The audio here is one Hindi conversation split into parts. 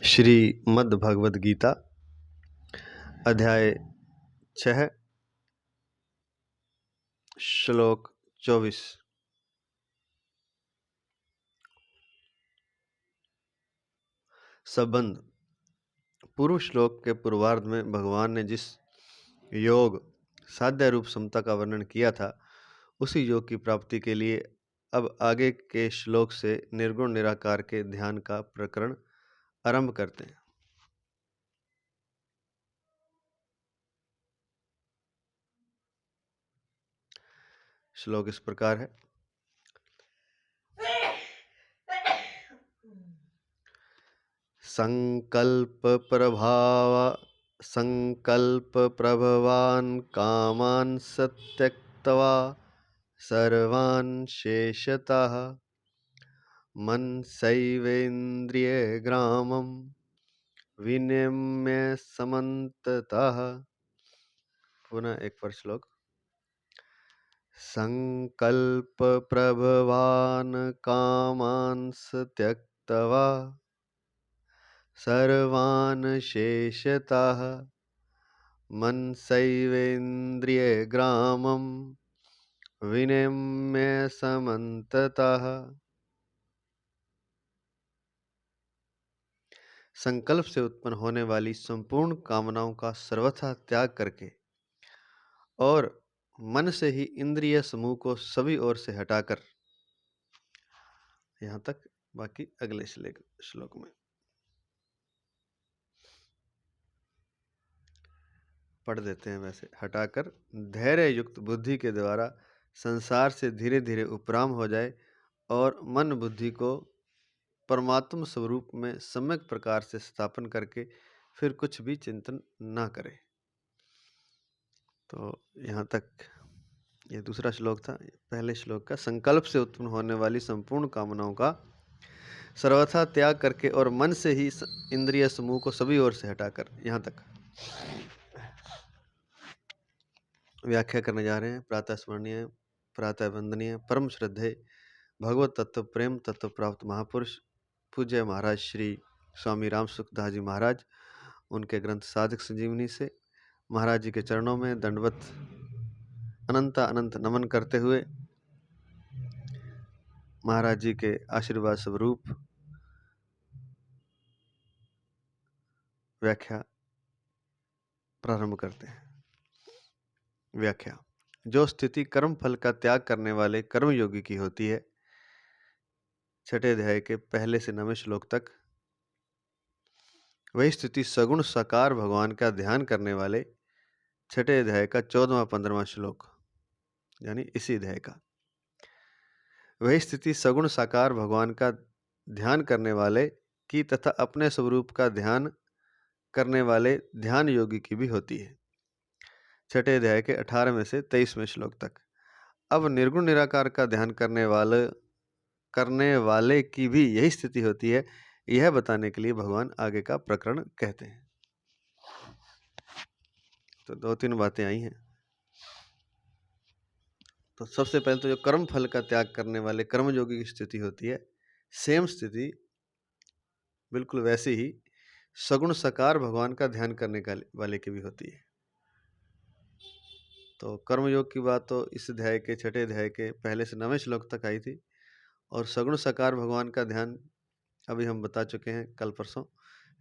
श्रीमद् भगवद गीता अध्याय 6 श्लोक 24। संबंध। पूर्व श्लोक के पूर्वार्ध में भगवान ने जिस योग साध्य रूप समता का वर्णन किया था, उसी योग की प्राप्ति के लिए अब आगे के श्लोक से निर्गुण निराकार के ध्यान का प्रकरण आरंभ करते हैं। श्लोक इस प्रकार है। संकल्प प्रभवान् कामान् त्यक्त्वा सर्वान् शेषतः मनसैवेन्द्रियग्रामं विनियम्य समन्ततः। पुनः एक बार श्लोक। संकल्प प्रभवान् कामान् त्यक्त्वा सर्वान् शेषतः मनसैवेन्द्रियग्रामं विनियम्य समन्ततः। संकल्प से उत्पन्न होने वाली संपूर्ण कामनाओं का सर्वथा त्याग करके और मन से ही इंद्रिय समूह को सभी ओर से हटाकर। यहाँ तक, बाकी अगले श्लोक में पढ़ देते हैं। वैसे हटाकर धैर्य युक्त बुद्धि के द्वारा संसार से धीरे धीरे उपराम हो जाए और मन बुद्धि को परमात्म स्वरूप में सम्यक प्रकार से स्थापन करके फिर कुछ भी चिंतन ना करे। तो यहाँ तक ये दूसरा श्लोक था। पहले श्लोक का संकल्प से उत्पन्न होने वाली संपूर्ण कामनाओं का सर्वथा त्याग करके और मन से ही इंद्रिय समूह को सभी ओर से हटाकर। यहाँ तक व्याख्या करने जा रहे हैं। प्रातः स्मरणीय, प्रातः वंदनीय, परम श्रद्धेय भगवत तत्व प्रेम तत्व प्राप्त महापुरुष पूज्य महाराज श्री स्वामी राम सुखदास जी महाराज, उनके ग्रंथ साधक संजीवनी से महाराज जी के चरणों में दंडवत अनंत नमन करते हुए महाराज जी के आशीर्वाद स्वरूप व्याख्या प्रारंभ करते हैं। व्याख्या। जो स्थिति कर्म फल का त्याग करने वाले कर्मयोगी की होती है, छठे अध्याय के पहले से 9वें श्लोक तक, वही स्थिति सगुण साकार भगवान का ध्यान करने वाले छठे अध्याय का 14वां 15वां श्लोक, यानी इसी अध्याय का, वही स्थिति सगुण साकार भगवान का ध्यान करने वाले की तथा अपने स्वरूप का ध्यान करने वाले ध्यान योगी की भी होती है। छठे अध्याय के 18वें से 23वें श्लोक तक। अब निर्गुण निराकार का ध्यान करने वाले की भी यही स्थिति होती है, यह बताने के लिए भगवान आगे का प्रकरण कहते हैं। तो 2-3 बातें आई हैं। तो सबसे पहले तो जो कर्म फल का त्याग करने वाले कर्मयोगी की स्थिति होती है, सेम स्थिति बिल्कुल वैसी ही सगुण साकार भगवान का ध्यान करने वाले की भी होती है। तो कर्मयोग की बात तो इस अध्याय के छठे अध्याय के पहले से 9वें श्लोक तक आई थी, और सगुण साकार भगवान का ध्यान अभी हम बता चुके हैं कल परसों,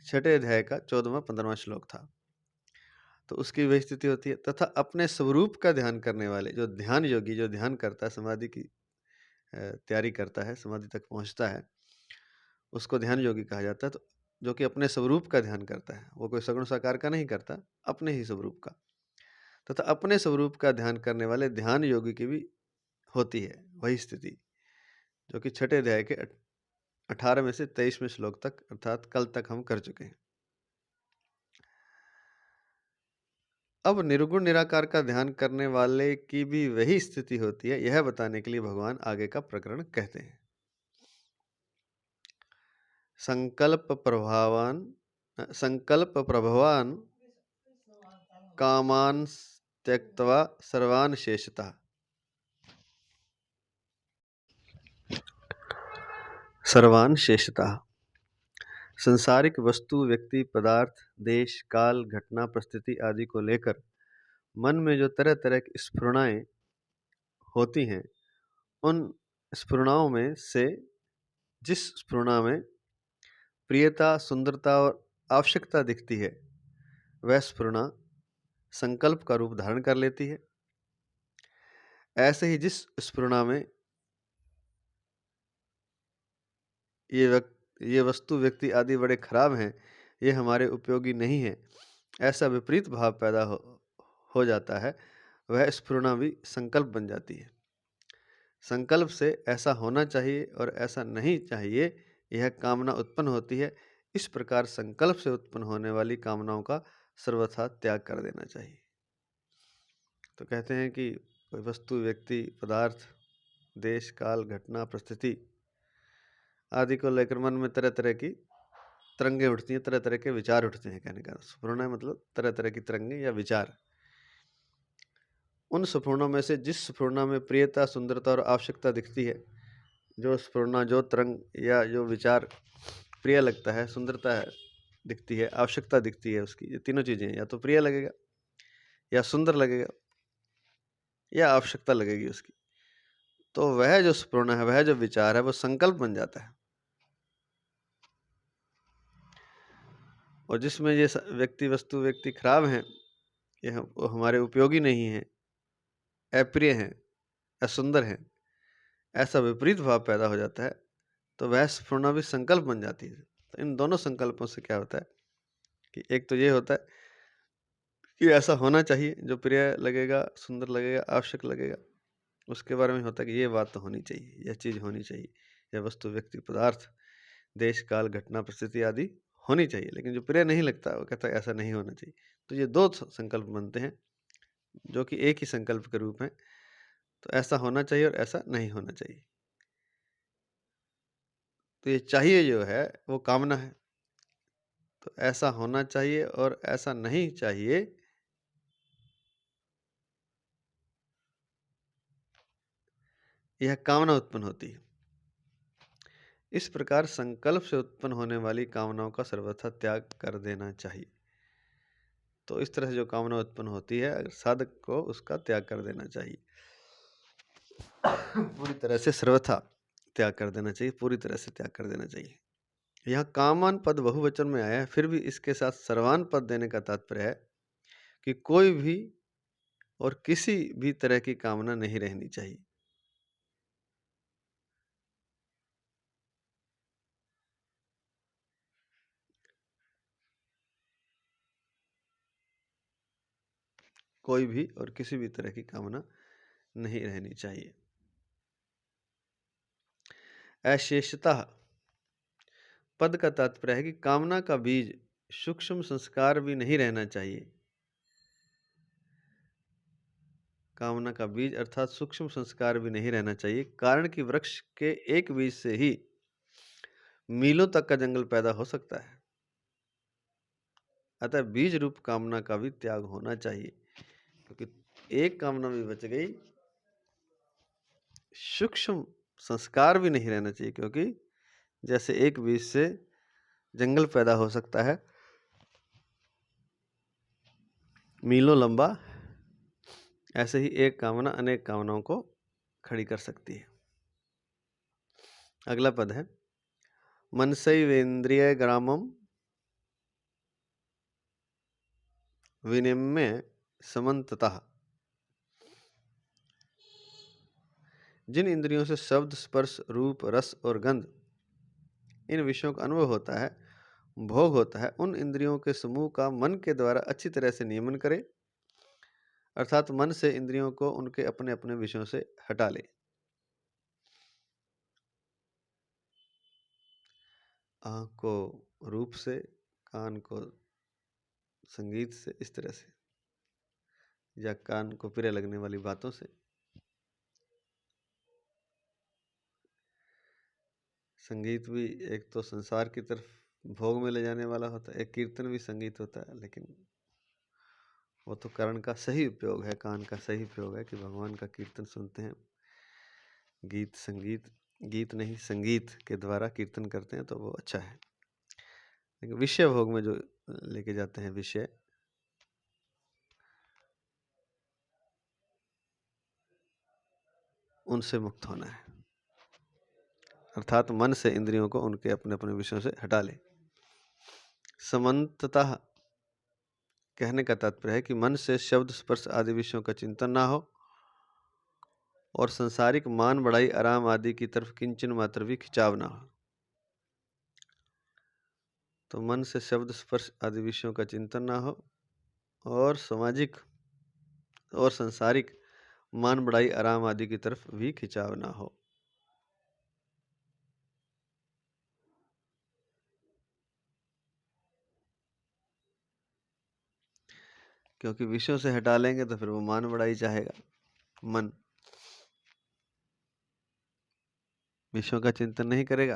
छठे अध्याय का 14वां 15वां श्लोक था। तो उसकी वही स्थिति होती है। तथा अपने स्वरूप का ध्यान करने वाले, जो ध्यान योगी, जो ध्यान करता है, समाधि की तैयारी करता है, समाधि तक पहुंचता है, उसको ध्यान योगी कहा जाता है। तो जो कि अपने स्वरूप का ध्यान करता है, वो कोई सगुण साकार का नहीं करता, अपने ही स्वरूप का। तथा अपने स्वरूप का ध्यान करने वाले ध्यान योगी की भी होती है वही स्थिति, जो कि छठे अध्याय के 18वें से 23वें श्लोक तक, अर्थात कल तक हम कर चुके हैं। अब निर्गुण निराकार का ध्यान करने वाले की भी वही स्थिति होती है, यह बताने के लिए भगवान आगे का प्रकरण कहते हैं। संकल्प प्रभवान कामान् त्यक्त्वा सर्वान् शेषतः। सर्वान् शेषतः। संसारिक वस्तु, व्यक्ति, पदार्थ, देश, काल, घटना, परिस्थिति आदि को लेकर मन में जो तरह तरह की स्फुरणाएं होती हैं, उन स्फुरणाओं में से जिस स्फुरणा में प्रियता, सुंदरता और आवश्यकता दिखती है, वह स्फुरणा संकल्प का रूप धारण कर लेती है। ऐसे ही जिस स्फुरणा में ये वस्तु, व्यक्ति आदि बड़े खराब हैं, ये हमारे उपयोगी नहीं है, ऐसा विपरीत भाव पैदा हो जाता है, वह स्फुरणा भी संकल्प बन जाती है। संकल्प से ऐसा होना चाहिए और ऐसा नहीं चाहिए, यह कामना उत्पन्न होती है। इस प्रकार संकल्प से उत्पन्न होने वाली कामनाओं का सर्वथा त्याग कर देना चाहिए। तो कहते हैं कि कोई वस्तु, व्यक्ति, पदार्थ, देश, काल, घटना, परिस्थिति आदि को लेकर मन में तरह तरह की तरंगें उठती हैं, तरह तरह के विचार उठते हैं। कहने का स्फुरणा मतलब तरह तरह की तरंगें या विचार। उन स्फुरणों में से जिस स्फुरणा में प्रियता, सुंदरता और आवश्यकता दिखती है, जो स्फुरणा, जो तरंग या जो विचार प्रिय लगता है, सुंदरता है दिखती है, आवश्यकता दिखती है उसकी, ये तीनों चीजें या तो प्रिय लगेगा, या सुंदर लगेगा, या आवश्यकता लगेगी उसकी, तो वह जो स्फुरणा है, वह जो विचार है, वो संकल्प बन जाता है। और जिसमें ये व्यक्ति, वस्तु, व्यक्ति खराब हैं, ये हमारे उपयोगी नहीं है, अप्रिय हैं, असुंदर हैं, ऐसा विपरीत भाव पैदा हो जाता है, तो वह स्फुरणा भी संकल्प बन जाती है। तो इन दोनों संकल्पों से क्या होता है कि एक तो ये होता है कि ऐसा होना चाहिए, जो प्रिय लगेगा, सुंदर लगेगा, आवश्यक लगेगा, उसके बारे में होता है कि ये बात तो होनी चाहिए, यह चीज़ होनी चाहिए, यह वस्तु, व्यक्ति, पदार्थ, देश, काल, घटना, परिस्थिति आदि होनी चाहिए। लेकिन जो प्रिय नहीं लगता, वो कहता है ऐसा नहीं होना चाहिए। तो ये दो संकल्प बनते हैं, जो कि एक ही संकल्प के रूप में। तो ऐसा होना चाहिए और ऐसा नहीं होना चाहिए। तो ये चाहिए जो है वो कामना है। तो ऐसा होना चाहिए और ऐसा नहीं चाहिए, यह कामना उत्पन्न होती है। इस प्रकार संकल्प से उत्पन्न होने वाली कामनाओं का सर्वथा त्याग कर देना चाहिए। तो इस तरह से जो कामना उत्पन्न होती है, अगर साधक को उसका त्याग कर देना चाहिए, पूरी तरह से सर्वथा त्याग कर देना चाहिए, पूरी तरह से त्याग कर देना चाहिए। यहाँ कामान पद बहुवचन में आया है, फिर भी इसके साथ सर्वान पद देने का तात्पर्य है कि कोई भी और किसी भी तरह की कामना नहीं रहनी चाहिए। कोई भी और किसी भी तरह की कामना नहीं रहनी चाहिए। अशेषता पद का तात्पर्य है कि कामना का बीज सूक्ष्म संस्कार भी नहीं रहना चाहिए। कामना का बीज अर्थात सूक्ष्म संस्कार भी नहीं रहना चाहिए, कारण कि वृक्ष के एक बीज से ही मीलों तक का जंगल पैदा हो सकता है। अतः बीज रूप कामना का भी त्याग होना चाहिए, क्योंकि एक कामना भी बच गई, सूक्ष्म संस्कार भी नहीं रहना चाहिए, क्योंकि जैसे एक बीज से जंगल पैदा हो सकता है मीलों लंबा, ऐसे ही एक कामना अनेक कामनाओं को खड़ी कर सकती है। अगला पद है मनसैवेन्द्रिय ग्रामम विनिम्य समन्ततः। जिन इंद्रियों से शब्द, स्पर्श, रूप, रस और गंध इन विषयों का अनुभव होता है, भोग होता है, उन इंद्रियों के समूह का मन के द्वारा अच्छी तरह से नियमन करे, अर्थात मन से इंद्रियों को उनके अपने अपने विषयों से हटा ले। आँख को रूप से, कान को संगीत से, इस तरह से, या कान को प्रिय लगने वाली बातों से। संगीत भी एक तो संसार की तरफ भोग में ले जाने वाला होता है, एक कीर्तन भी संगीत होता है, लेकिन वो तो कर्ण का सही उपयोग है, कान का सही उपयोग है कि भगवान का कीर्तन सुनते हैं, गीत नहीं संगीत के द्वारा कीर्तन करते हैं, तो वो अच्छा है। लेकिन विषय भोग में जो लेके जाते हैं विषय, उनसे मुक्त होना है, अर्थात मन से इंद्रियों को उनके अपने अपने विषयों से हटा ले। समन्ततः कहने का तात्पर्य है कि मन से शब्द स्पर्श आदि विषयों का चिंतन ना हो और संसारिक मान बढ़ाई आराम आदि की तरफ किंचन मात्र भी खिंचाव ना हो। तो मन से शब्द स्पर्श आदि विषयों का चिंतन ना हो और सामाजिक और संसारिक मान बढ़ाई आराम आदि की तरफ भी खिंचाव ना हो। क्योंकि विषयों से हटा लेंगे तो फिर वो मान बढ़ाई चाहेगा। मन विषयों का चिंतन नहीं करेगा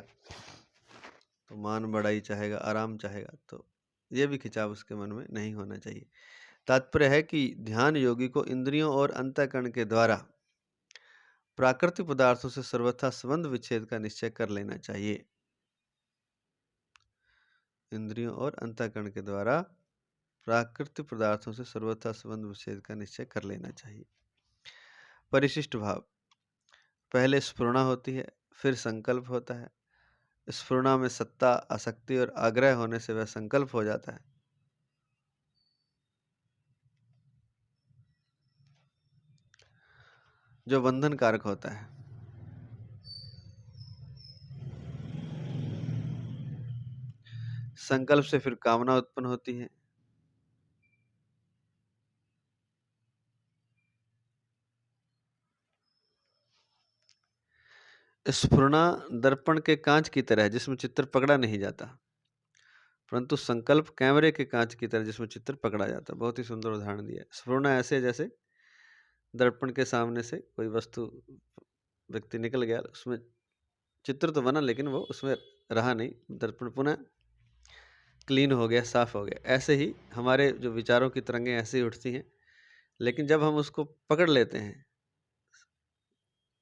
तो मान बढ़ाई चाहेगा, आराम चाहेगा, तो ये भी खिंचाव उसके मन में नहीं होना चाहिए। तात्पर्य है कि ध्यान योगी को इंद्रियों और अंतःकरण के द्वारा प्राकृतिक पदार्थों से सर्वथा संबंध विच्छेद का निश्चय कर लेना चाहिए। इंद्रियों और अंतःकरण के द्वारा प्राकृतिक पदार्थों से सर्वथा संबंध विच्छेद का निश्चय कर लेना चाहिए। परिशिष्ट भाव, पहले स्फुरणा होती है, फिर संकल्प होता है। स्फुरणा में सत्ता, आसक्ति और आग्रह होने से वह संकल्प हो जाता है। जो बंधन कारक होता है। संकल्प से फिर कामना उत्पन्न होती है। स्फुरणा दर्पण के कांच की तरह है जिसमें चित्र पकड़ा नहीं जाता, परंतु संकल्प कैमरे के कांच की तरह जिसमें चित्र पकड़ा जाता है। बहुत ही सुंदर उदाहरण दिया है। स्फुरणा ऐसे जैसे दर्पण के सामने से कोई वस्तु व्यक्ति निकल गया, उसमें चित्र तो बना लेकिन वो उसमें रहा नहीं, दर्पण पुनः क्लीन हो गया, साफ हो गया। ऐसे ही हमारे जो विचारों की तरंगें ऐसे ही उठती हैं, लेकिन जब हम उसको पकड़ लेते हैं,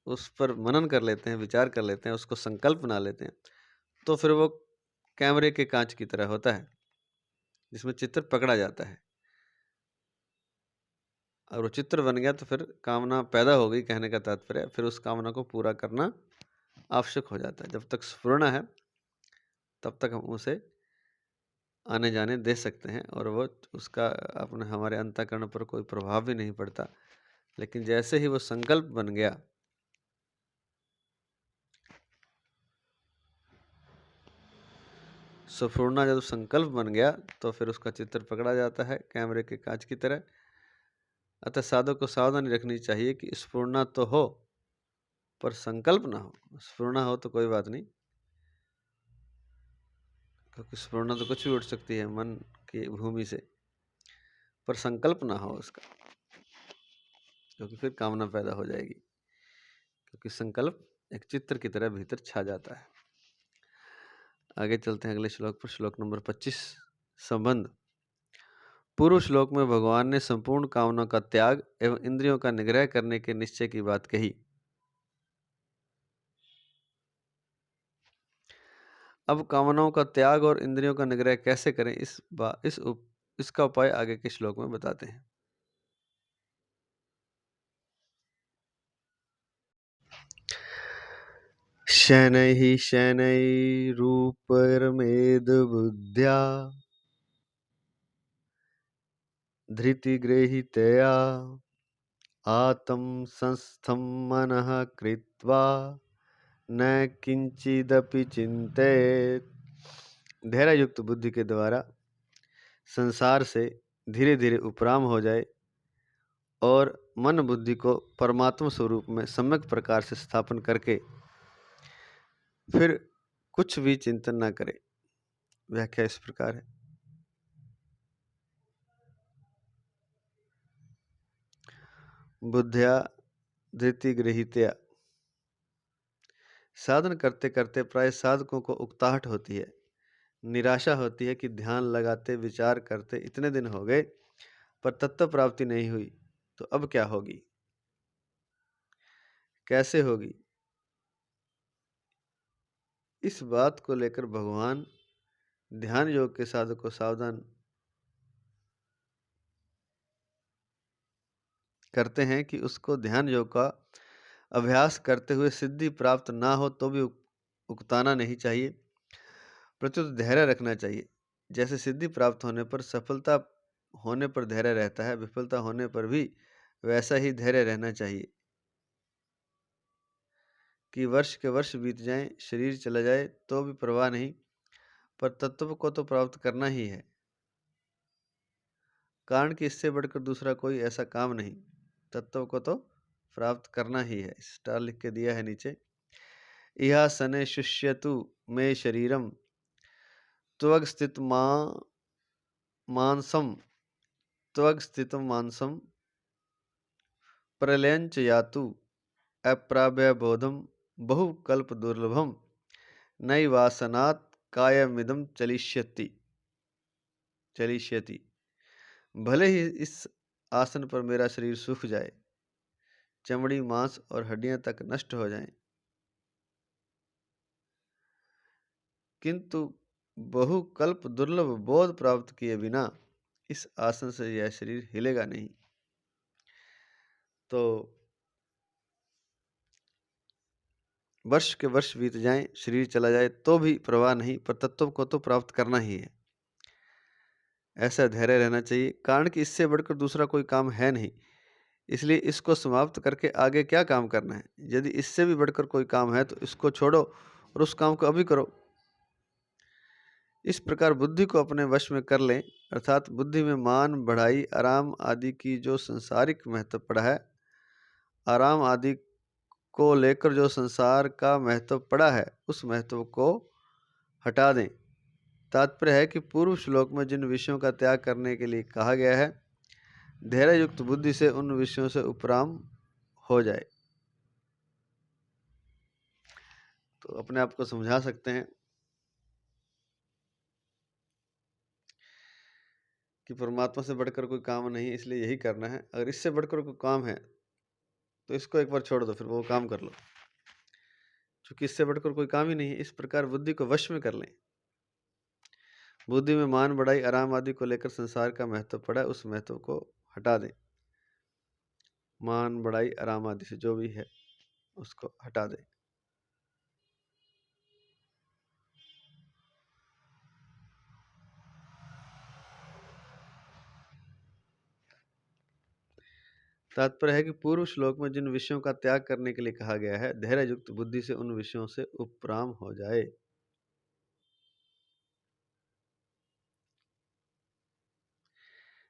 उस पर मनन कर लेते हैं, विचार कर लेते हैं, उसको संकल्प बना लेते हैं, तो फिर वो कैमरे के कांच की तरह होता है जिसमें चित्र पकड़ा जाता है। और वो चित्र बन गया तो फिर कामना पैदा हो गई, कहने का तात्पर्य फिर उस कामना को पूरा करना आवश्यक हो जाता है। जब तक स्फुरणा है तब तक हम उसे आने जाने दे सकते हैं और वो उसका अपने हमारे अंतःकरण पर कोई प्रभाव भी नहीं पड़ता। लेकिन जैसे ही वो संकल्प बन गया, स्फुरणा जब संकल्प बन गया तो फिर उसका चित्र पकड़ा जाता है कैमरे के कांच की तरह। अतः साधक को सावधानी रखनी चाहिए कि स्फुरणा तो हो पर संकल्प ना हो। स्फुरणा हो तो कोई बात नहीं, क्योंकि स्फुरणा तो कुछ भी उठ सकती है मन की भूमि से, पर संकल्प ना हो उसका, क्योंकि फिर कामना पैदा हो जाएगी। क्योंकि संकल्प एक चित्र की तरह भीतर छा जाता है। आगे चलते हैं अगले श्लोक पर। श्लोक नंबर 25, संबंध। पूर्व श्लोक में भगवान ने संपूर्ण कामना का त्याग एवं इंद्रियों का निग्रह करने के निश्चय की बात कही। अब कामनाओं का त्याग और इंद्रियों का निग्रह कैसे करें, इसका उपाय आगे के श्लोक में बताते हैं। शनैः शनैरूपैर्मेदबुद्ध्या धृतिगृहीतया आत्मसंस्थं मनः कृत्वा न किंचिदपि चिंतेत। धैर्य युक्त बुद्धि के द्वारा संसार से धीरे धीरे उपराम हो जाए और मन बुद्धि को परमात्मा स्वरूप में सम्यक प्रकार से स्थापन करके फिर कुछ भी चिंतन न करे। व्याख्या इस प्रकार है। बुद्धिया धृति गृहीतया, साधन करते करते प्राय साधकों को उकताहट होती है, निराशा होती है कि ध्यान लगाते विचार करते इतने दिन हो गए पर तत्व प्राप्ति नहीं हुई, तो अब क्या होगी, कैसे होगी। इस बात को लेकर भगवान ध्यान योग के साधक को सावधान करते हैं कि उसको ध्यान योग का अभ्यास करते हुए सिद्धि प्राप्त ना हो तो भी उकताना नहीं चाहिए, प्रत्युत धैर्य रखना चाहिए। जैसे सिद्धि प्राप्त होने पर सफलता होने पर धैर्य रहता है, विफलता होने पर भी वैसा ही धैर्य रहना चाहिए कि वर्ष के वर्ष बीत जाएं, शरीर चला जाए तो भी परवाह नहीं, पर तत्व को तो प्राप्त करना ही है, कारण कि इससे बढ़कर दूसरा कोई ऐसा काम नहीं, तत्व को तो प्राप्त करना ही है। स्टार लिख के दिया है नीचे। इहा सने शुष्यतु मे शरीरम त्वग स्थित मानसम त्वग स्थित मानसम प्रलयंच यातु अप्राभ्य बोधम बहुकल्प दुर्लभम नैवासनात् कायमिदम चलिष्यति। भले ही इस आसन पर मेरा शरीर सूख जाए, चमड़ी मांस और हड्डियां तक नष्ट हो जाएं, किंतु बहुकल्प दुर्लभ बोध प्राप्त किए बिना इस आसन से यह शरीर हिलेगा नहीं। तो वर्ष के वर्ष बीत जाएं, शरीर चला जाए तो भी परवाह नहीं, पर तत्व को तो प्राप्त करना ही है, ऐसा धैर्य रहना चाहिए, कारण कि इससे बढ़कर दूसरा कोई काम है नहीं, इसलिए इसको समाप्त करके आगे क्या काम करना है। यदि इससे भी बढ़कर कोई काम है तो इसको छोड़ो और उस काम को अभी करो। इस प्रकार बुद्धि को अपने वश में कर लें, अर्थात बुद्धि में मान, बढ़ाई, आराम आदि की जो संसारिक महत्व पड़ा है, आराम आदि को लेकर जो संसार का महत्व पड़ा है, उस महत्व को हटा दें। तात्पर्य है कि पूर्व श्लोक में जिन विषयों का त्याग करने के लिए कहा गया है, धैर्य युक्त बुद्धि से उन विषयों से उपराम हो जाए। तो अपने आप को समझा सकते हैं कि परमात्मा से बढ़कर कोई काम नहीं है, इसलिए यही करना है। अगर इससे बढ़कर कोई काम है तो इसको एक बार छोड़ दो, फिर वो काम कर लो, क्योंकि इससे बढ़कर कोई काम ही नहीं है। इस प्रकार बुद्धि को वश में कर लें। बुद्धि में मान, बढ़ाई, आराम आदि को लेकर संसार का महत्व पड़ा है, उस महत्व को हटा दें। मान, बढ़ाई, आराम आदि से जो भी है उसको हटा दें। तात्पर्य है कि पूर्व श्लोक में जिन विषयों का त्याग करने के लिए कहा गया है, धैर्य युक्त बुद्धि से उन विषयों से उपराम हो जाए।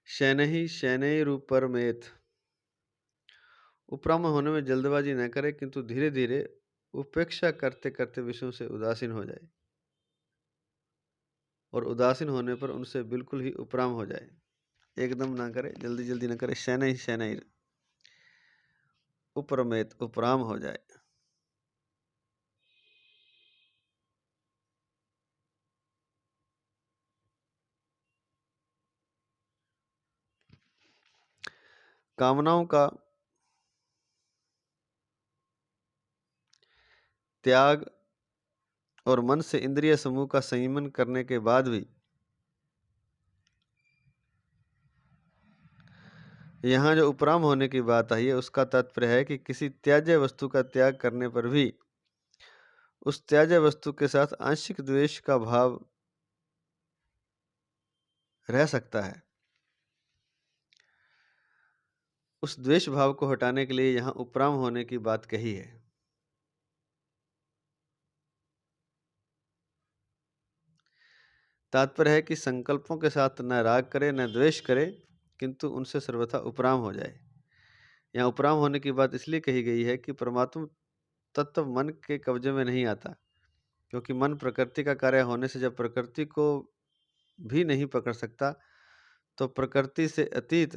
शनैः शनैरुपरमेत्, उपराम होने में जल्दबाजी न करे, किंतु धीरे धीरे उपेक्षा करते करते विषयों से उदासीन हो जाए, और उदासीन होने पर उनसे बिल्कुल ही उपराम हो जाए। एकदम ना करे, जल्दी जल्दी ना करे। शनैः शनैर उपरमेत, उपराम हो जाए। कामनाओं का त्याग और मन से इंद्रिय समूह का संयमन करने के बाद भी यहाँ जो उपराम होने की बात आई है, उसका तात्पर्य है कि किसी त्याज्य वस्तु का त्याग करने पर भी उस त्याज्य वस्तु के साथ आंशिक द्वेष का भाव रह सकता है। उस द्वेष भाव को हटाने के लिए यहाँ उपराम होने की बात कही है। तात्पर्य है कि संकल्पों के साथ न राग करे न द्वेष करे, किंतु उनसे सर्वथा उपराम हो जाए। यहाँ उपराम होने की बात इसलिए कही गई है कि परमात्मा तत्व मन के कब्जे में नहीं आता, क्योंकि मन प्रकृति का कार्य होने से जब प्रकृति को भी नहीं पकड़ सकता, तो प्रकृति से अतीत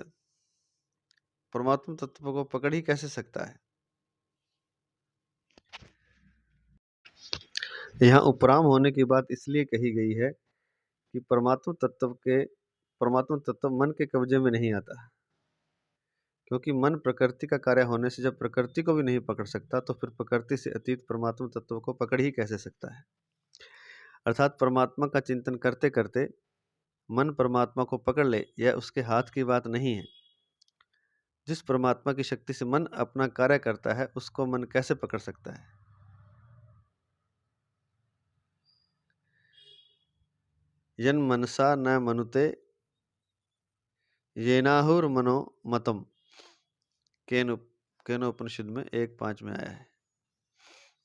परमात्मा तत्व को पकड़ ही कैसे सकता है। यहाँ उपराम होने की बात इसलिए कही गई है कि परमात्मा तत्व मन के कब्जे में नहीं आता, क्योंकि मन प्रकृति का कार्य होने से जब प्रकृति को भी नहीं पकड़ सकता, तो फिर प्रकृति से अतीत परमात्मा तत्व को पकड़ ही कैसे सकता है। अर्थात परमात्मा का चिंतन करते करते मन परमात्मा को पकड़ ले, यह उसके हाथ की बात नहीं है। जिस परमात्मा की शक्ति से मन अपना कार्य करता है, उसको मन कैसे पकड़ सकता है? यन मनसा न मनुते येनाहुर्मनो मतम, केनोपनिषद में 1:5 में आया है।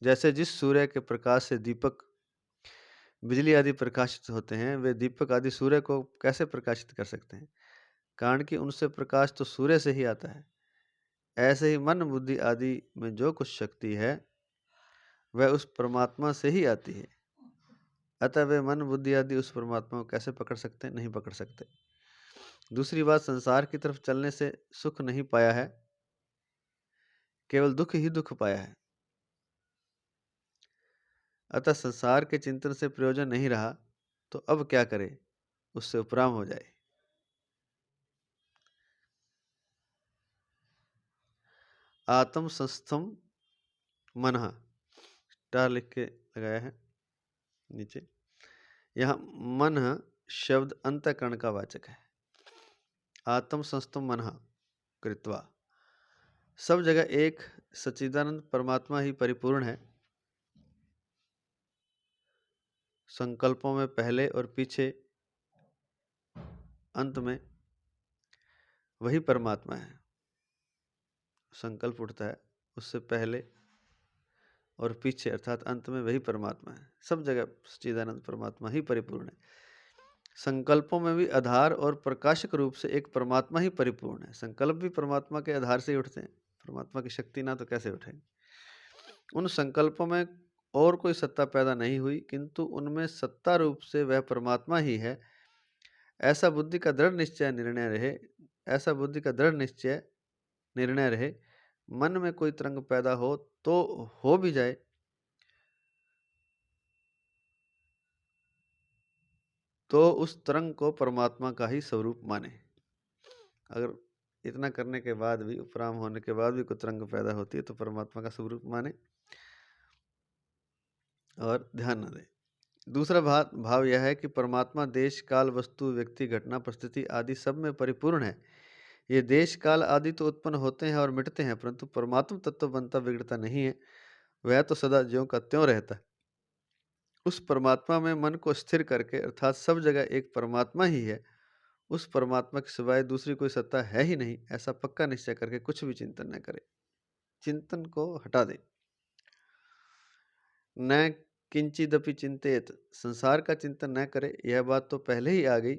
जैसे जिस सूर्य के प्रकाश से दीपक, बिजली आदि प्रकाशित होते हैं, वे दीपक आदि सूर्य को कैसे प्रकाशित कर सकते हैं? कारण कि उनसे प्रकाश तो सूर्य से ही आता है। ऐसे ही मन बुद्धि आदि में जो कुछ शक्ति है, वह उस परमात्मा से ही आती है। अतः वे मन बुद्धि आदि उस परमात्मा को कैसे पकड़ सकते हैं? नहीं पकड़ सकते। दूसरी बात, संसार की तरफ चलने से सुख नहीं पाया है, केवल दुख ही दुख पाया है। अतः संसार के चिंतन से प्रयोजन नहीं रहा, तो अब क्या करे? उससे उपराम हो जाए। आत्म संस्थम मनः, स्टार लिख के लगाया है नीचे। यहाँ मन शब्द अंतःकरण का वाचक है। आत्म संस्थम मनः कृत्वा, सब जगह एक सच्चिदानंद परमात्मा ही परिपूर्ण है। संकल्पों में पहले और पीछे, अंत में वही परमात्मा है। संकल्प उठता है, उससे पहले और पीछे अर्थात अंत में वही परमात्मा है। सब जगह सच्चिदानंद परमात्मा ही परिपूर्ण है। संकल्पों में भी आधार और प्रकाशक रूप से एक परमात्मा ही परिपूर्ण है। संकल्प भी परमात्मा के आधार से ही उठते हैं। परमात्मा की शक्ति ना तो कैसे उठेंगे? उन संकल्पों में और कोई सत्ता पैदा नहीं हुई, किंतु उनमें सत्ता रूप से वह परमात्मा ही है। ऐसा बुद्धि का दृढ़ निश्चय निर्णय रहे। मन में कोई तरंग पैदा हो तो हो भी जाए, तो उस तरंग को परमात्मा का ही स्वरूप माने। अगर इतना करने के बाद भी, उपराम होने के बाद भी कोई तरंग पैदा होती है, तो परमात्मा का स्वरूप माने और ध्यान न दे। दूसरा भाव यह है कि परमात्मा देश काल वस्तु व्यक्ति घटना परिस्थिति आदि सब में परिपूर्ण है। ये देश काल आदि तो उत्पन्न होते हैं और मिटते हैं, परंतु परमात्मा तत्व बनता बिगड़ता नहीं है। वह तो सदा ज्यों का त्यों रहता है। उस परमात्मा में मन को स्थिर करके, अर्थात सब जगह एक परमात्मा ही है, उस परमात्मा के सिवाय दूसरी कोई सत्ता है ही नहीं, ऐसा पक्का निश्चय करके कुछ भी चिंतन न करे। चिंतन को हटा दे। न किंचिदपि चिंतेत, संसार का चिंतन न करे, यह बात तो पहले ही आ गई।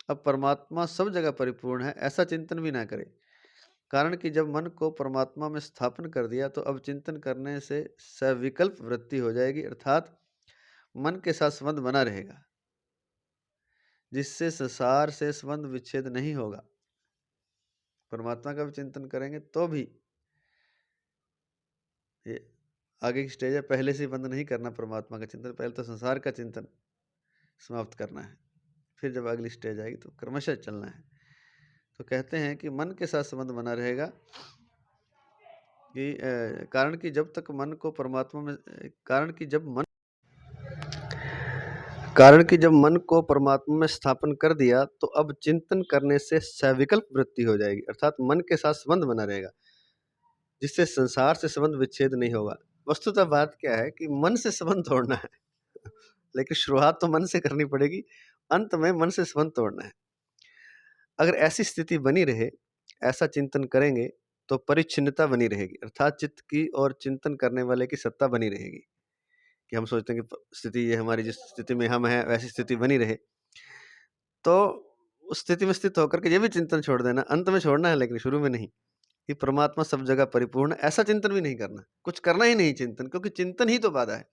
अब परमात्मा सब जगह परिपूर्ण है, ऐसा चिंतन भी ना करे। कारण कि जब मन को परमात्मा में स्थापन कर दिया, तो अब चिंतन करने से सविकल्प वृत्ति हो जाएगी, अर्थात मन के साथ संबंध बना रहेगा, जिससे संसार से संबंध विच्छेद नहीं होगा। परमात्मा का भी चिंतन करेंगे तो भी ये आगे की स्टेज है, पहले से बंद नहीं करना परमात्मा का चिंतन। पहले तो संसार का चिंतन समाप्त करना है, फिर जब अगली स्टेज आएगी तो क्रमशः चलना है। तो कहते हैं कि मन के साथ संबंध बना रहेगा, कि कारण कि जब तक मन को परमात्मा में कारण कि जब मन को परमात्मा में स्थापन कर दिया, तो अब चिंतन करने से सविकल्प वृत्ति हो जाएगी, अर्थात मन के साथ संबंध बना रहेगा, जिससे संसार से संबंध विच्छेद नहीं होगा। वस्तुतः बात क्या है कि मन से संबंध तोड़ना है लेकिन शुरुआत तो मन से करनी पड़ेगी, अंत में मन से संबंध तोड़ना है। अगर ऐसी स्थिति बनी रहे, ऐसा चिंतन करेंगे, तो परिच्छिन्नता बनी रहेगी, अर्थात चित्त की और चिंतन करने वाले की सत्ता बनी रहेगी। कि हम सोचते हैं कि स्थिति ये हमारी जिस स्थिति में हम हैं वैसी स्थिति बनी रहे, तो उस स्थिति में स्थित होकर के ये भी चिंतन छोड़ देना, अंत में छोड़ना है लेकिन शुरू में नहीं, कि परमात्मा सब जगह परिपूर्ण है, ऐसा चिंतन भी नहीं करना, कुछ करना ही नहीं चिंतन, क्योंकि चिंतन ही तो बाधा है।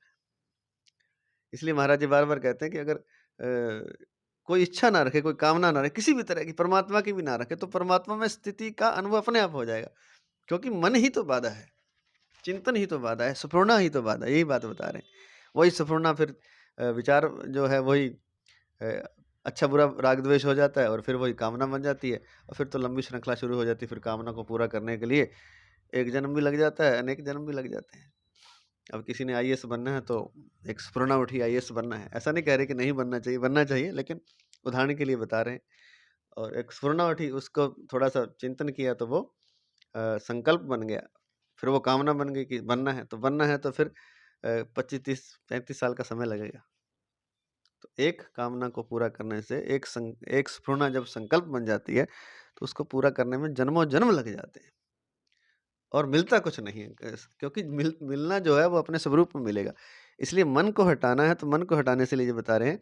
इसलिए महाराज जी बार बार कहते हैं कि अगर कोई इच्छा ना रखे, कोई कामना ना रखे, किसी भी तरह की, परमात्मा की भी ना रखे, तो परमात्मा में स्थिति का अनुभव अपने आप हो जाएगा, क्योंकि मन ही तो बाधा है, चिंतन ही तो बाधा है, स्फुरना ही तो बाधा, यही बात बता रहे हैं। वही स्फुरना फिर विचार जो है वही अच्छा बुरा राग द्वेष हो जाता है, और फिर वही कामना बन जाती है, और फिर तो लंबी श्रृंखला शुरू हो जाती है। फिर कामना को पूरा करने के लिए एक जन्म भी लग जाता है, अनेक जन्म भी लग जाते हैं। अब किसी ने आईएएस बनना है तो एक स्फुरना उठी आईएएस बनना है, ऐसा नहीं कह रहे कि नहीं बनना चाहिए, लेकिन उदाहरण के लिए बता रहे हैं। और एक स्फुरना उठी, उसको थोड़ा-सा चिंतन किया तो वो संकल्प बन गया, फिर वो कामना बन गई कि बनना है तो फिर 25, 30, 35 साल का समय लगेगा। तो एक कामना को पूरा करने से एक स्फुरना जब संकल्प बन जाती है, तो उसको पूरा करने में जन्मों-जन्म लग जाते हैं और मिलता कुछ नहीं है, क्योंकि मिलना जो है वो अपने स्वरूप में मिलेगा। इसलिए मन को हटाना है, तो मन को हटाने से लिए ये बता रहे हैं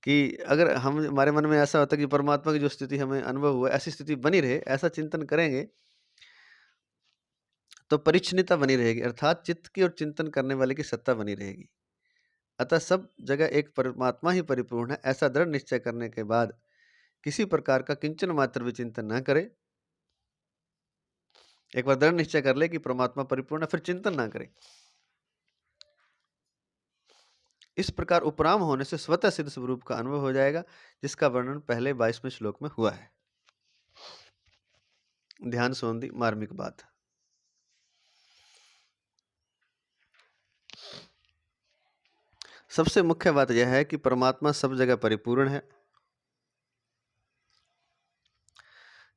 कि अगर हमारे मन में ऐसा होता है कि परमात्मा की जो स्थिति हमें अनुभव हुआ है, ऐसी स्थिति बनी रहे, ऐसा चिंतन करेंगे, तो परिच्छिन्नता बनी रहेगी, अर्थात चित्त की और चिंतन करने वाले की सत्ता बनी रहेगी। अतः सब जगह एक परमात्मा ही परिपूर्ण है, ऐसा दृढ़ निश्चय करने के बाद किसी प्रकार का किंचन मात्र भी चिंतन न करे। एक बार दृढ़ निश्चय कर ले कि परमात्मा परिपूर्ण है, फिर चिंतन ना करे। इस प्रकार उपराम होने से स्वतः सिद्ध स्वरूप का अनुभव हो जाएगा, जिसका वर्णन पहले 22वें श्लोक में हुआ है। ध्यान संबंधी मार्मिक बात। सबसे मुख्य बात यह है कि परमात्मा सब जगह परिपूर्ण है,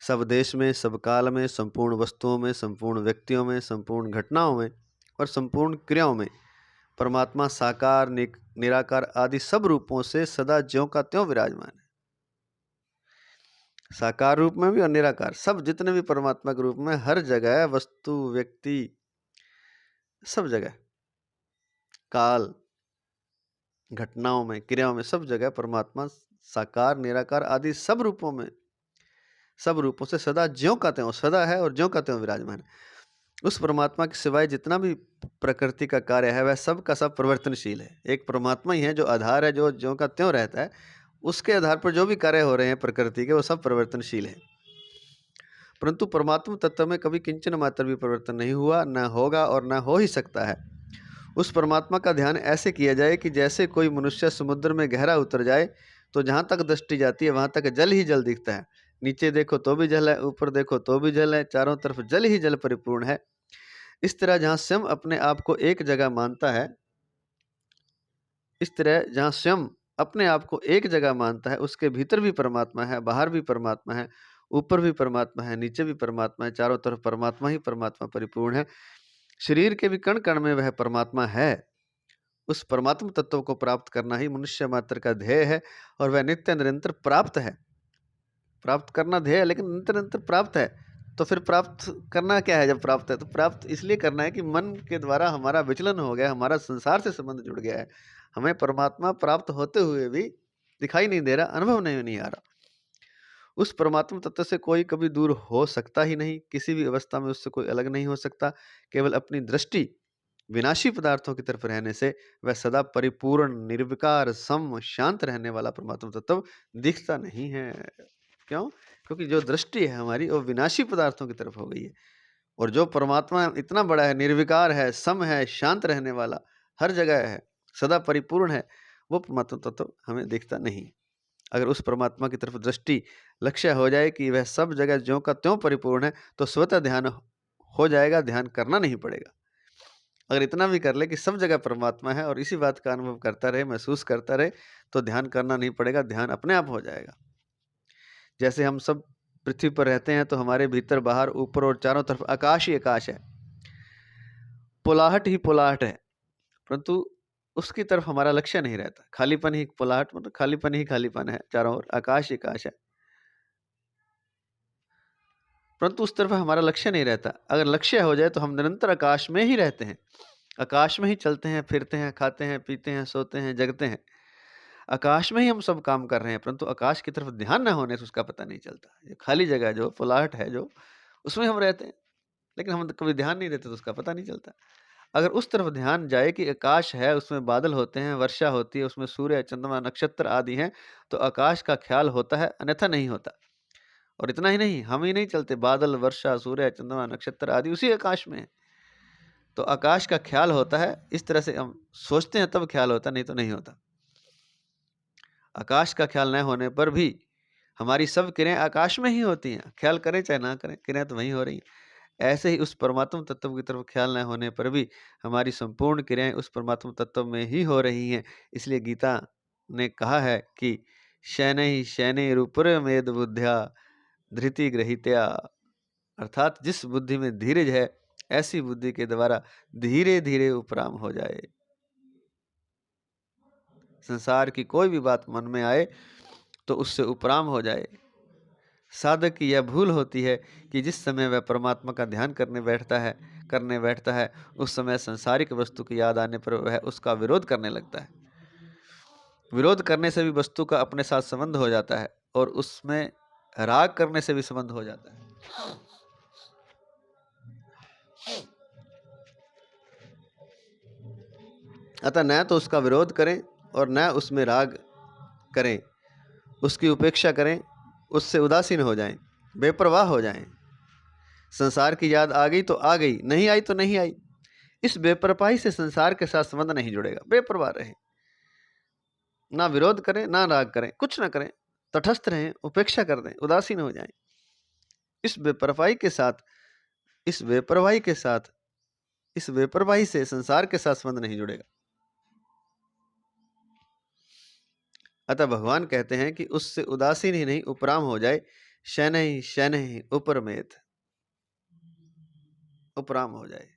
सब देश में, सब काल में, संपूर्ण वस्तुओं में, संपूर्ण व्यक्तियों में, संपूर्ण घटनाओं में और संपूर्ण क्रियाओं में परमात्मा साकार, निराकार आदि सब रूपों से सदा ज्यों का त्यों विराजमान है। साकार रूप में भी और निराकार, सब जितने भी परमात्मा के रूप में, हर जगह वस्तु, व्यक्ति, सब जगह, काल, घटनाओं में, क्रियाओं में, सब जगह परमात्मा साकार, निराकार आदि सब रूपों से सदा ज्यों का त्यों, सदा है और ज्यों का त्यों विराजमान है। उस परमात्मा के सिवाय जितना भी प्रकृति का कार्य है, वह सब का सब परिवर्तनशील है। एक परमात्मा ही है जो आधार है, जो ज्यों का त्यों रहता है। उसके आधार पर जो भी कार्य हो रहे हैं प्रकृति के, वो सब परिवर्तनशील है। परंतु परमात्मा तत्व में कभी किंचन मात्र भी परिवर्तन नहीं हुआ, न होगा और न हो ही सकता है। उस परमात्मा का ध्यान ऐसे किया जाए कि जैसे कोई मनुष्य समुद्र में गहरा उतर जाए तो जहाँ तक दृष्टि जाती है वहाँ तक जल ही जल दिखता है। नीचे देखो तो भी जल है, ऊपर देखो तो भी जल है, चारों तरफ जल ही जल परिपूर्ण है। इस तरह जहाँ स्वयं अपने आप को एक जगह मानता है, उसके भीतर भी परमात्मा है, बाहर भी परमात्मा है, ऊपर भी परमात्मा है, नीचे भी परमात्मा है, चारों तरफ परमात्मा ही परमात्मा परिपूर्ण है। शरीर के भी कण कण में वह परमात्मा है। उस परमात्मा तत्व को प्राप्त करना ही मनुष्य मात्र का ध्येय है और वह नित्य निरंतर प्राप्त है। प्राप्त करना ध्येय है, लेकिन नित्य निरंतर प्राप्त है। तो फिर प्राप्त करना क्या है? जब प्राप्त है तो प्राप्त इसलिए करना है कि मन के द्वारा हमारा विचलन हो गया, हमारा संसार से संबंध जुड़ गया है। हमें परमात्मा प्राप्त होते हुए भी दिखाई नहीं दे रहा, अनुभव नहीं आ रहा। उस परमात्मा तत्व से कोई कभी दूर हो सकता ही नहीं, किसी भी अवस्था में उससे कोई अलग नहीं हो सकता। केवल अपनी दृष्टि विनाशी पदार्थों की तरफ रहने से वह सदा परिपूर्ण, निर्विकार, सम, शांत रहने वाला परमात्मा तत्व दिखता नहीं है। क्यों? क्योंकि जो दृष्टि है हमारी वो विनाशी पदार्थों की तरफ हो गई है। और जो परमात्मा इतना बड़ा है, निर्विकार है, सम है, शांत रहने वाला, हर जगह है, सदा परिपूर्ण है, वो परमात्मा तत्व हमें दिखता नहीं। अगर उस परमात्मा की तरफ दृष्टि लक्ष्य हो जाए कि वह सब जगह ज्यों का त्यों परिपूर्ण है, तो स्वतः ध्यान हो जाएगा, ध्यान करना नहीं पड़ेगा। अगर इतना भी कर ले कि सब जगह परमात्मा है और इसी बात का अनुभव करता रहे, महसूस करता रहे, तो ध्यान करना नहीं पड़ेगा, ध्यान अपने आप हो जाएगा। जैसे हम सब पृथ्वी पर रहते हैं तो हमारे भीतर, बाहर, ऊपर और चारों तरफ आकाश ही आकाश है, पोलाहट ही पोलाहट है, परंतु उसकी तरफ हमारा लक्ष्य नहीं रहता। खालीपन ही पोलाहट, मतलब खालीपन ही खालीपन है, चारों ओर आकाश ही आकाश है, परंतु उस तरफ हमारा लक्ष्य नहीं रहता। अगर लक्ष्य हो जाए तो हम निरंतर आकाश में ही रहते हैं, आकाश में ही चलते हैं, फिरते हैं, खाते हैं, पीते हैं, सोते हैं, जगते हैं। आकाश में ही हम सब काम कर रहे हैं, परंतु आकाश की तरफ ध्यान न होने से उसका पता नहीं चलता। ये खाली जगह जो पोलाहट है, जो उसमें हम रहते हैं, लेकिन हम कभी ध्यान नहीं देते तो उसका पता नहीं चलता। अगर उस तरफ ध्यान जाए कि आकाश है, उसमें बादल होते हैं, वर्षा होती है, उसमें सूर्य, चंद्रमा, नक्षत्र आदि हैं, तो आकाश का ख्याल होता है, अन्यथा नहीं होता। और इतना ही नहीं, हम ही नहीं चलते, बादल, वर्षा, सूर्य, चंद्रमा, नक्षत्र आदि उसी आकाश में है। तो आकाश का ख्याल होता है। इस तरह से हम सोचते हैं तब ख्याल होता, नहीं तो नहीं होता। आकाश का ख्याल न होने पर भी हमारी सब क्रियाएं आकाश में ही होती हैं, ख्याल करें चाहे ना करें, क्रियाएं तो वहीं हो रही हैं। ऐसे ही उस परमात्म तत्व की तरफ ख्याल न होने पर भी हमारी संपूर्ण क्रियाएं उस परमात्म तत्व में ही हो रही हैं। इसलिए गीता ने कहा है कि शनैः शनैरुपरमेद बुद्ध्या धृति गृहीत्या, अर्थात जिस बुद्धि में धीरज है ऐसी बुद्धि के द्वारा धीरे धीरे उपराम हो जाए। संसार की कोई भी बात मन में आए तो उससे उपराम हो जाए। साधक की यह भूल होती है कि जिस समय वह परमात्मा का ध्यान करने बैठता है उस समय सांसारिक वस्तु की याद आने पर वह उसका विरोध करने लगता है। विरोध करने से भी वस्तु का अपने साथ संबंध हो जाता है और उसमें राग करने से भी संबंध हो जाता है। अतः न तो उसका विरोध करें और न उसमें राग करें, उसकी उपेक्षा करें, उससे उदासीन हो जाएं, बेपरवाह हो जाएं। संसार की याद आ गई तो आ गई, नहीं आई तो नहीं आई। इस बेपरवाही से संसार के साथ संबंध नहीं जुड़ेगा। बेपरवाह रहें, ना विरोध करें ना राग करें, कुछ ना करें, तटस्थ रहें, उपेक्षा कर दें, उदासीन हो जाएं। इस बेपरवाही के साथ इस बेपरवाही से संसार के साथ संबंध नहीं जुड़ेगा। अतः भगवान कहते हैं कि उससे उदासीन ही नहीं उपराम हो जाए। शनैः शनैः उपरमेत, उपराम हो जाए।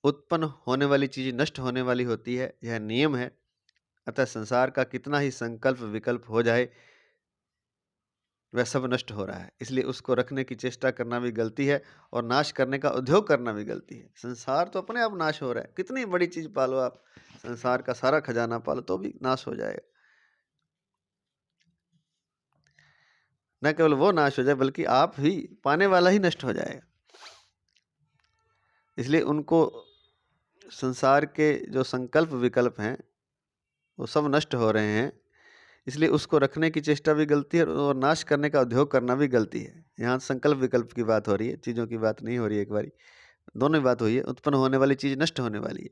उत्पन्न होने वाली चीज नष्ट होने वाली होती है, यह नियम है। अतः संसार का कितना ही संकल्प विकल्प हो जाए वह सब नष्ट हो रहा है। इसलिए उसको रखने की चेष्टा करना भी गलती है और नाश करने का उद्योग करना भी गलती है। संसार तो अपने आप नाश हो रहा है। कितनी बड़ी चीज पालो आप, संसार का सारा खजाना पालो तो भी नाश हो जाएगा। न केवल वो नाश हो जाए बल्कि आप भी पाने वाला ही नष्ट हो जाएगा। इसलिए उनको संसार के जो संकल्प विकल्प हैं वो सब नष्ट हो रहे हैं। इसलिए उसको रखने की चेष्टा भी गलती है और नाश करने का उद्योग करना भी गलती है। यहाँ संकल्प विकल्प की बात हो रही है, चीज़ों की बात नहीं हो रही है। एक बारी दोनों ही बात हुई है। उत्पन्न होने वाली चीज़ नष्ट होने वाली है,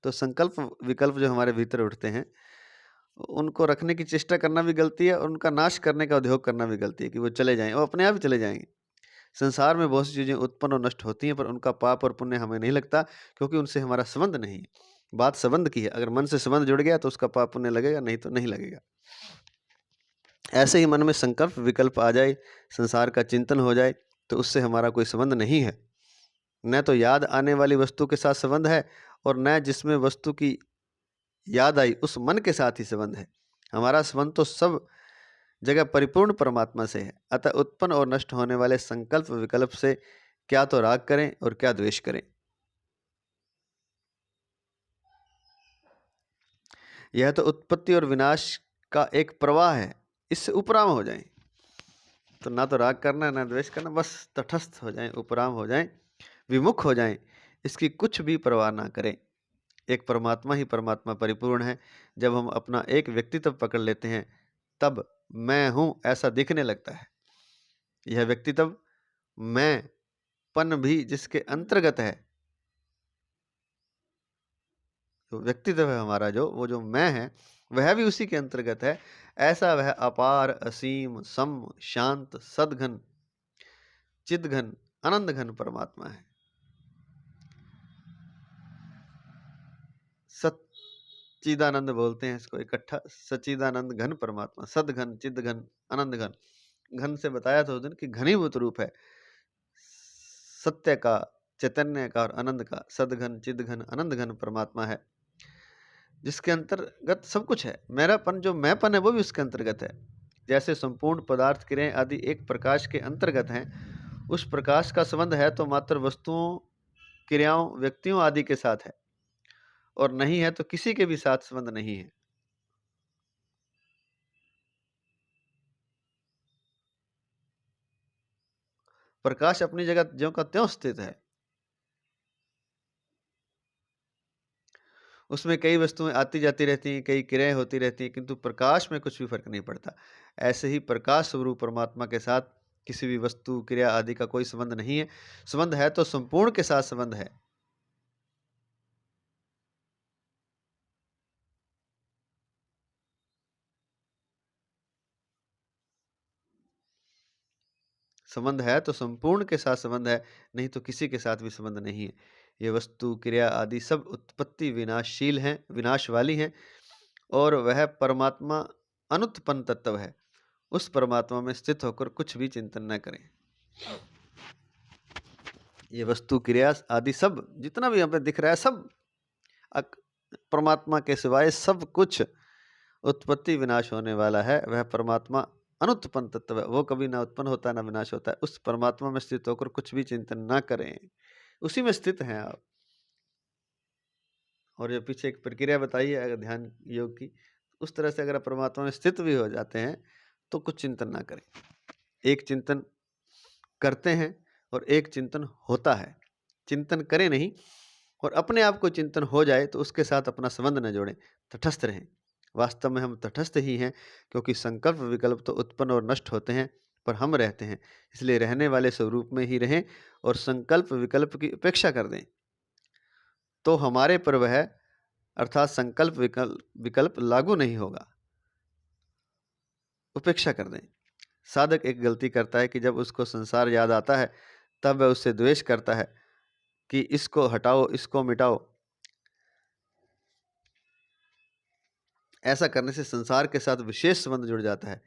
तो संकल्प विकल्प जो हमारे भीतर उठते हैं उनको रखने की चेष्टा करना भी गलती है और उनका नाश करने का उद्योग करना भी गलती है कि वो चले जाएं। वो अपने आप ही चले जाएंगे। संसार में बहुत सी चीज़ें उत्पन्न और नष्ट होती हैं पर उनका पाप और पुण्य हमें नहीं लगता, क्योंकि उनसे हमारा संबंध नहीं है। बात संबंध की है। अगर मन से संबंध जुड़ गया तो उसका पाप पुण्य लगेगा, नहीं तो नहीं लगेगा। ऐसे ही मन में संकल्प विकल्प आ जाए, संसार का चिंतन हो जाए, तो उससे हमारा कोई संबंध नहीं है। न तो याद आने वाली वस्तु के साथ संबंध है और न जिसमें वस्तु की याद आई उस मन के साथ ही संबंध है। हमारा संबंध तो सब जगह परिपूर्ण परमात्मा से है। अतः उत्पन्न और नष्ट होने वाले संकल्प विकल्प से क्या तो राग करें और क्या द्वेष करें। यह तो उत्पत्ति और विनाश का एक प्रवाह है, इससे उपराम हो जाएं। तो ना तो राग करना ना द्वेष करना, बस तटस्थ हो जाएं, उपराम हो जाएं, विमुख हो जाएं, इसकी कुछ भी परवाह ना करें। एक परमात्मा ही परमात्मा परिपूर्ण है। जब हम अपना एक व्यक्तित्व पकड़ लेते हैं तब मैं हूं ऐसा दिखने लगता है। यह व्यक्तित्व मैं पन भी जिसके अंतर्गत है, तो व्यक्तित्व है हमारा जो वो जो मैं है वह भी उसी के अंतर्गत है। ऐसा वह अपार असीम सम शांत सदघन चिदघन आनंद घन परमात्मा है। सच्चिदानंद बोलते हैं इसको इकट्ठा, सच्चिदानंद घन परमात्मा, सदघन चिदघन आनंद घन। घन से बताया था उस दिन कि घनीभूत रूप है सत्य का, चैतन्य का और आनंद का। सदघन चिदघन आनंद घन परमात्मा है जिसके अंतर्गत सब कुछ है। मेरापन जो मैंपन है वो भी उसके अंतर्गत है। जैसे संपूर्ण पदार्थ क्रियाएं आदि एक प्रकाश के अंतर्गत हैं, उस प्रकाश का संबंध है तो मात्र वस्तुओं क्रियाओं व्यक्तियों आदि के साथ है और नहीं है तो किसी के भी साथ संबंध नहीं है। प्रकाश अपनी जगह ज्यों का त्यों स्थित है। उसमें कई वस्तुएं आती जाती रहती हैं, कई क्रियाएं होती रहती हैं, किंतु प्रकाश में कुछ भी फर्क नहीं पड़ता। ऐसे ही प्रकाश स्वरूप परमात्मा के साथ किसी भी वस्तु क्रिया आदि का कोई संबंध नहीं है। संबंध है तो संपूर्ण के साथ संबंध है। संबंध है तो संपूर्ण के साथ संबंध है, नहीं तो किसी के साथ भी संबंध नहीं है। ये वस्तु, क्रिया आदि सब उत्पत्ति विनाशशील हैं, विनाश वाली हैं, और वह परमात्मा अनुत्पन्न तत्व है। उस परमात्मा में स्थित होकर कुछ भी चिंतन न करें। ये वस्तु, क्रिया आदि सब जितना भी हमें दिख रहा है, सब परमात्मा के सिवाय सब कुछ उत्पत्ति विनाश होने वाला है। वह परमात्मा अनुत्पन्न तत्व है, वो कभी ना उत्पन्न होता है ना विनाश होता है। उस परमात्मा में स्थित होकर कुछ भी चिंतन ना करें, उसी में स्थित हैं आप। और जो पीछे एक प्रक्रिया बताई है अगर ध्यान योग की, उस तरह से अगर आप परमात्मा में स्थित भी हो जाते हैं तो कुछ चिंतन ना करें। एक चिंतन करते हैं और एक चिंतन होता है। चिंतन करें नहीं, और अपने आप को चिंतन हो जाए तो उसके साथ अपना संबंध न जोड़ें, तटस्थ रहें। वास्तव में हम तटस्थ ही हैं, क्योंकि संकल्प विकल्प तो उत्पन्न और नष्ट होते हैं, पर हम रहते हैं। इसलिए रहने वाले स्वरूप में ही रहें और संकल्प विकल्प की उपेक्षा कर दें, तो हमारे पर वह अर्थात संकल्प विकल्प लागू नहीं होगा। उपेक्षा कर दें। साधक एक गलती करता है कि जब उसको संसार याद आता है तब वह उससे द्वेष करता है कि इसको हटाओ, इसको मिटाओ। ऐसा करने से संसार के साथ विशेष संबंध जुड़ जाता है,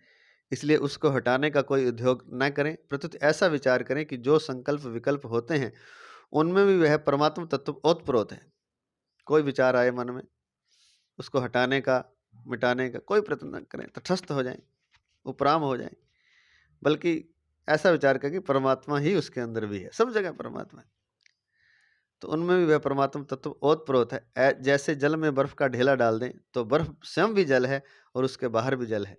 इसलिए उसको हटाने का कोई उद्योग न करें। प्रत्युत ऐसा विचार करें कि जो संकल्प विकल्प होते हैं उनमें भी वह परमात्मा तत्व ओतप्रोत है। कोई विचार आए मन में, उसको हटाने का, मिटाने का कोई प्रयत्न न करें, तटस्थ हो जाएं, उपराम हो जाएं, बल्कि ऐसा विचार करें कि परमात्मा ही उसके अंदर भी है, सब जगह परमात्मा है, तो उनमें भी वह परमात्मा तत्व ओतप्रोत है। जैसे जल में बर्फ का ढेला डाल दें तो बर्फ स्वयं भी जल है और उसके बाहर भी जल है,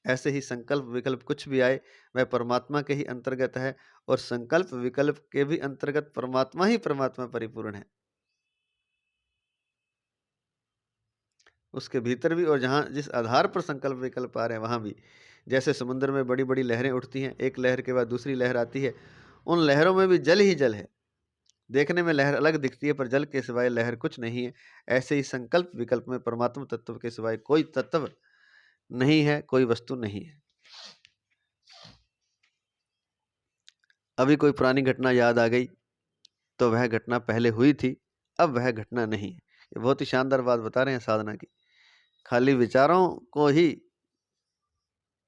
ऐसे ही संकल्प विकल्प कुछ भी आए वह परमात्मा के ही अंतर्गत है, और संकल्प विकल्प के भी अंतर्गत परमात्मा ही परमात्मा परिपूर्ण है। उसके भीतर भी और जहाँ जिस आधार पर संकल्प विकल्प आ रहे हैं वहाँ भी। जैसे समुद्र में बड़ी बड़ी लहरें उठती हैं, एक लहर के बाद दूसरी लहर आती है, उन लहरों में भी जल ही जल है। देखने में लहर अलग दिखती है पर जल के सिवाय लहर कुछ नहीं है। ऐसे ही संकल्प विकल्प में परमात्मा तत्व के सिवाय कोई तत्व नहीं है, कोई वस्तु नहीं है। अभी कोई पुरानी घटना याद आ गई तो वह घटना पहले हुई थी, अब वह घटना नहीं है। ये बहुत ही शानदार बात बता रहे हैं साधना की। खाली विचारों को ही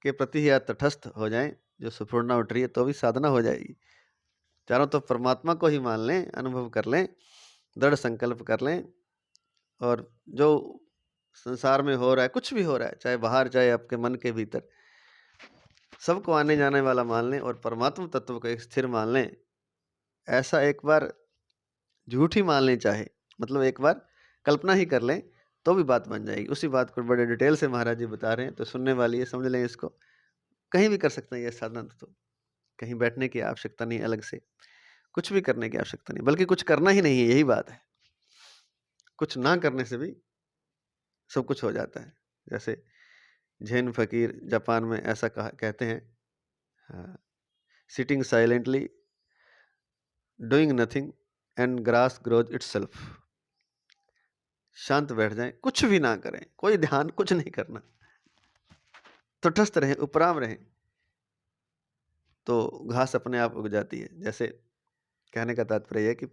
के प्रति ही तटस्थ हो जाएं, जो सुपूर्णा उठ रही है तो भी साधना हो जाएगी। चारों तो परमात्मा को ही मान लें, अनुभव कर लें, दृढ़ संकल्प कर लें, और जो संसार में हो रहा है, कुछ भी हो रहा है, चाहे बाहर चाहे आपके मन के भीतर, सबको आने जाने वाला मान लें और परमात्मा तत्व को एक स्थिर मान लें। ऐसा एक बार झूठ ही मान लें, चाहे मतलब एक बार कल्पना ही कर लें तो भी बात बन जाएगी। उसी बात को बड़े डिटेल से महाराज जी बता रहे हैं, तो सुनने वाली है, समझ लें इसको। कहीं भी कर सकते हैं ये साधना, तो कहीं बैठने की आवश्यकता नहीं, अलग से कुछ भी करने की आवश्यकता नहीं, बल्कि कुछ करना ही नहीं है, यही बात है। कुछ ना करने से भी सब कुछ हो जाता है। जैसे जैन फकीर जापान में ऐसा कहते हैं, sitting silently doing nothing and grass grows itself. शांत बैठ जाएं, कुछ भी ना करें, कोई ध्यान, कुछ नहीं करना, तटस्थ रहें, उपराम रहें, तो घास अपने आप उग जाती है। जैसे कहने का तात्पर्य है कि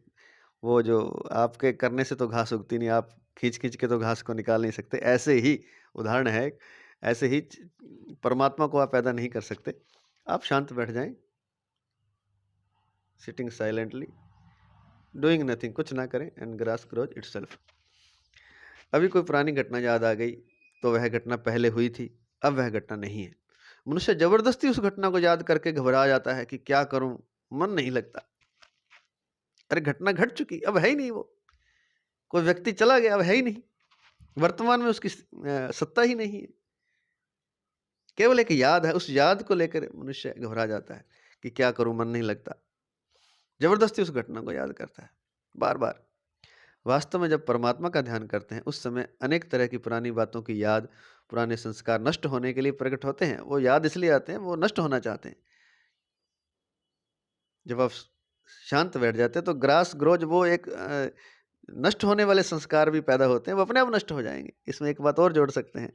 वो जो आपके करने से तो घास उगती नहीं, आप खींच खींच के तो घास को निकाल नहीं सकते। ऐसे ही उदाहरण है, ऐसे ही परमात्मा को आप पैदा नहीं कर सकते। आप शांत बैठ जाएं, सिटिंग साइलेंटली डूइंग नथिंग, कुछ ना करें, एंड ग्रास ग्रोज इटसेल्फ। अभी कोई पुरानी घटना याद आ गई तो वह घटना पहले हुई थी, अब वह घटना नहीं है। मनुष्य जबरदस्ती उस घटना को याद करके घबरा जाता है कि क्या करूं, मन नहीं लगता। अरे घटना घट चुकी, अब है ही नहीं वो। कोई व्यक्ति चला गया, अब है ही नहीं, वर्तमान में उसकी सत्ता ही नहीं है। केवल एक याद है, उस याद को लेकर मनुष्य घबरा जाता है कि क्या करूं, मन नहीं लगता। जबरदस्ती उस घटना को याद करता है बार बार। वास्तव में जब परमात्मा का ध्यान करते हैं उस समय अनेक तरह की पुरानी बातों की याद, पुराने संस्कार नष्ट होने के लिए प्रकट होते हैं। वो याद इसलिए आते हैं, वो नष्ट होना चाहते हैं। जब आप शांत बैठ जाते हैं तो ग्रास ग्रोज, वो एक नष्ट होने वाले संस्कार भी पैदा होते हैं, वो अपने आप नष्ट हो जाएंगे। इसमें एक बात और जोड़ सकते हैं,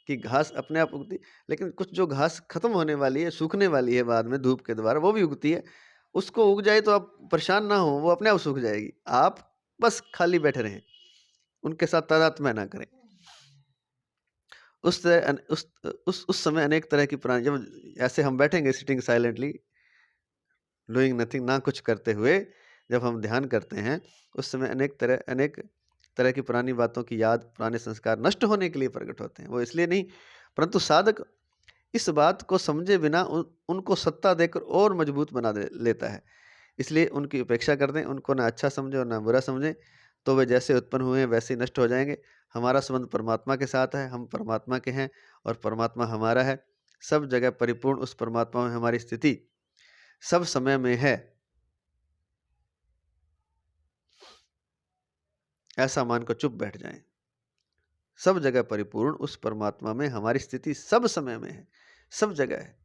कि घास अपने आप उगती, लेकिन कुछ जो घास खत्म होने वाली है, सूखने वाली है बाद में धूप के द्वारा, वो भी उगती है। उसको उग जाए तो आप परेशान ना हो, वो अपने आप सूख जाएगी। आप बस खाली बैठे रहें, उनके साथ तादात्म्य ना करें। उस तरह उस समय अनेक तरह की प्राणी, जब ऐसे हम बैठेंगे सिटिंग साइलेंटली डूइंग नथिंग, ना कुछ करते हुए जब हम ध्यान करते हैं, उस समय अनेक तरह की पुरानी बातों की याद, पुराने संस्कार नष्ट होने के लिए प्रकट होते हैं। वो इसलिए नहीं, परंतु साधक इस बात को समझे बिना उनको सत्ता देकर और मजबूत बना लेता है। इसलिए उनकी उपेक्षा कर दें, उनको ना अच्छा समझें और ना बुरा समझें, तो वे जैसे उत्पन्न हुए हैं वैसे ही नष्ट हो जाएंगे। हमारा संबंध परमात्मा के साथ है, हम परमात्मा के हैं और परमात्मा हमारा है। सब जगह परिपूर्ण उस परमात्मा में हमारी स्थिति सब समय में है, ऐसा मानकर चुप बैठ जाएं। सब जगह परिपूर्ण उस परमात्मा में हमारी स्थिति सब समय में है, सब जगह है,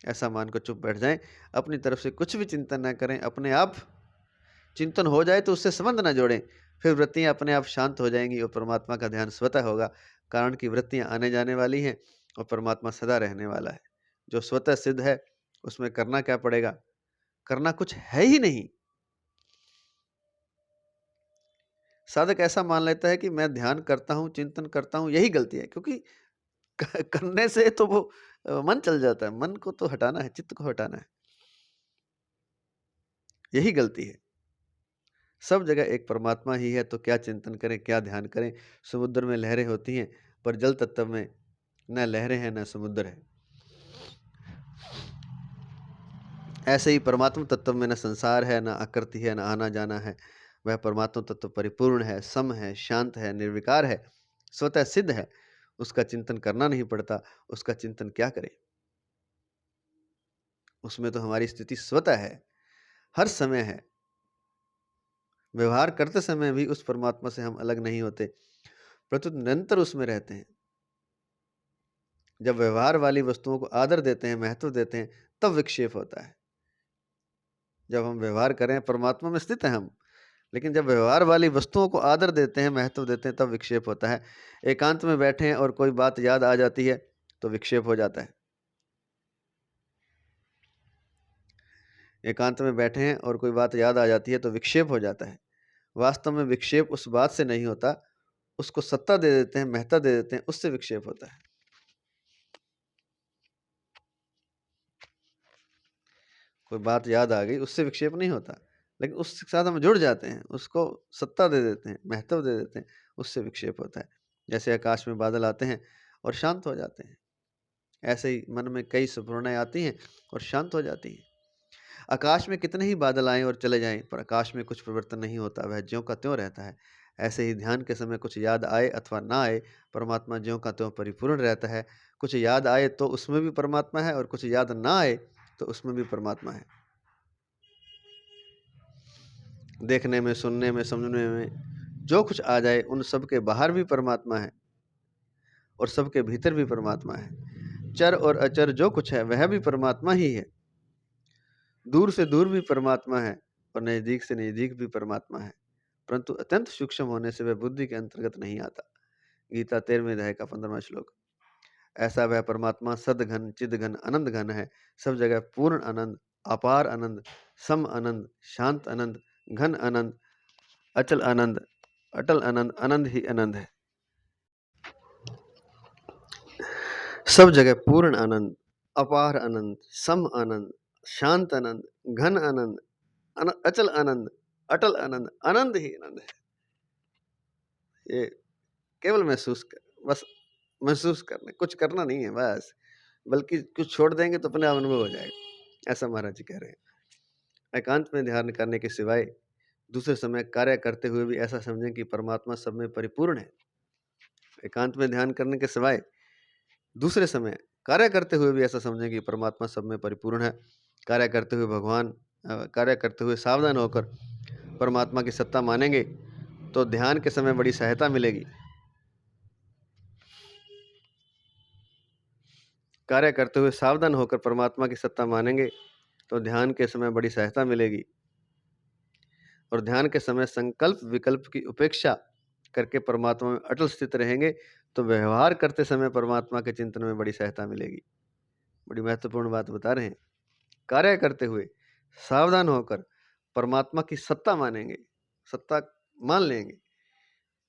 ऐसा मानकर चुप बैठ जाएं। अपनी तरफ से कुछ भी चिंतन ना करें। अपने आप चिंतन हो जाए तो उससे संबंध ना जोड़ें, फिर वृत्तियां अपने आप शांत हो जाएंगी और परमात्मा का ध्यान स्वतः होगा। कारण कि वृत्तियां आने जाने वाली हैं और परमात्मा सदा रहने वाला है। जो स्वतः सिद्ध है उसमें करना क्या पड़ेगा? करना कुछ है ही नहीं। साधक ऐसा मान लेता है कि मैं ध्यान करता हूं, चिंतन करता हूं, यही गलती है। क्योंकि करने से तो वो मन चल जाता है। मन को तो हटाना है, चित्त को हटाना है, यही गलती है। सब जगह एक परमात्मा ही है, तो क्या चिंतन करें, क्या ध्यान करें? समुद्र में लहरें होती हैं, पर जल तत्व में न लहरें हैं न समुद्र है। ऐसे ही परमात्मा तत्व में न संसार है, न आकृति है, न आना जाना है। वह परमात्मा तत्व परिपूर्ण है, सम है, शांत है, निर्विकार है, स्वतः सिद्ध है। उसका चिंतन करना नहीं पड़ता। उसका चिंतन क्या करें? उसमें तो हमारी स्थिति स्वतः है, हर समय है। व्यवहार करते समय भी उस परमात्मा से हम अलग नहीं होते, परंतु निरंतर उसमें रहते हैं। जब व्यवहार वाली वस्तुओं को आदर देते हैं, महत्व देते हैं, तब विक्षेप होता है। जब हम व्यवहार करें, परमात्मा में स्थित हैं हम, लेकिन जब व्यवहार वाली वस्तुओं को आदर देते हैं, महत्व देते हैं, तब विक्षेप होता है। एकांत में बैठे हैं और कोई बात याद आ जाती है तो विक्षेप हो जाता है। एकांत में बैठे हैं और कोई बात याद आ जाती है तो विक्षेप हो जाता है। वास्तव में विक्षेप उस बात से नहीं होता, उसको सत्ता दे देते हैं, महत्ता दे देते हैं, उससे विक्षेप होता है। कोई बात याद आ गई, उससे विक्षेप नहीं होता, लेकिन उसके साथ हम जुड़ जाते हैं, उसको सत्ता दे देते हैं, महत्व दे देते हैं, उससे विक्षेप होता है। जैसे आकाश में बादल आते हैं और शांत हो जाते हैं, ऐसे ही मन में कई स्फुरणाएं आती हैं और शांत हो जाती हैं। आकाश में कितने ही बादल आएं और चले जाएं, पर आकाश में कुछ परिवर्तन नहीं होता, वह ज्यों का त्यों रहता है। ऐसे ही ध्यान के समय कुछ याद आए अथवा ना आए, परमात्मा ज्यों का त्यों परिपूर्ण रहता है। कुछ याद आए तो उसमें भी परमात्मा है, और कुछ याद ना आए तो उसमें भी परमात्मा है। देखने में, सुनने में, समझने में जो कुछ आ जाए, उन सब के बाहर भी परमात्मा है और सबके भीतर भी परमात्मा है। चर और अचर जो कुछ है वह भी परमात्मा ही है। दूर से दूर भी परमात्मा है और नजदीक से नजदीक भी परमात्मा है, परंतु अत्यंत सूक्ष्म होने से वह बुद्धि के अंतर्गत नहीं आता। गीता 13वें अध्याय का 15वां श्लोक। ऐसा वह परमात्मा सदघन, चिदघन, आनंद घन है। सब जगह पूर्ण आनंद, अपार आनंद, सम आनंद, शांत आनंद, घन आनंद, अचल आनंद, अटल आनंद, आनंद ही आनंद है। सब जगह पूर्ण आनंद, अपार आनंद, सम आनंद, शांत आनंद, घन आनंद, अचल आनंद, अटल आनंद, आनंद ही आनंद है। ये केवल बस महसूस करना, कुछ करना नहीं है बस, बल्कि कुछ छोड़ देंगे तो अपने आप अनुभव हो जाएगा, ऐसा महाराज जी कह रहे हैं। एकांत में ध्यान करने के सिवाय दूसरे समय कार्य करते हुए भी ऐसा समझें कि परमात्मा सब में परिपूर्ण है। एकांत में ध्यान करने के सिवाय दूसरे समय कार्य करते हुए भी ऐसा समझें कि परमात्मा सब में परिपूर्ण है। कार्य करते हुए सावधान होकर परमात्मा की सत्ता मानेंगे तो ध्यान के समय बड़ी सहायता मिलेगी। कार्य करते हुए सावधान होकर परमात्मा की सत्ता मानेंगे तो ध्यान के समय बड़ी सहायता मिलेगी। और ध्यान के समय संकल्प विकल्प की उपेक्षा करके परमात्मा में अटल स्थित रहेंगे तो व्यवहार करते समय परमात्मा के चिंतन में बड़ी सहायता मिलेगी। बड़ी महत्वपूर्ण बात बता रहे हैं। कार्य करते हुए सावधान होकर परमात्मा की सत्ता मानेंगे, सत्ता मान लेंगे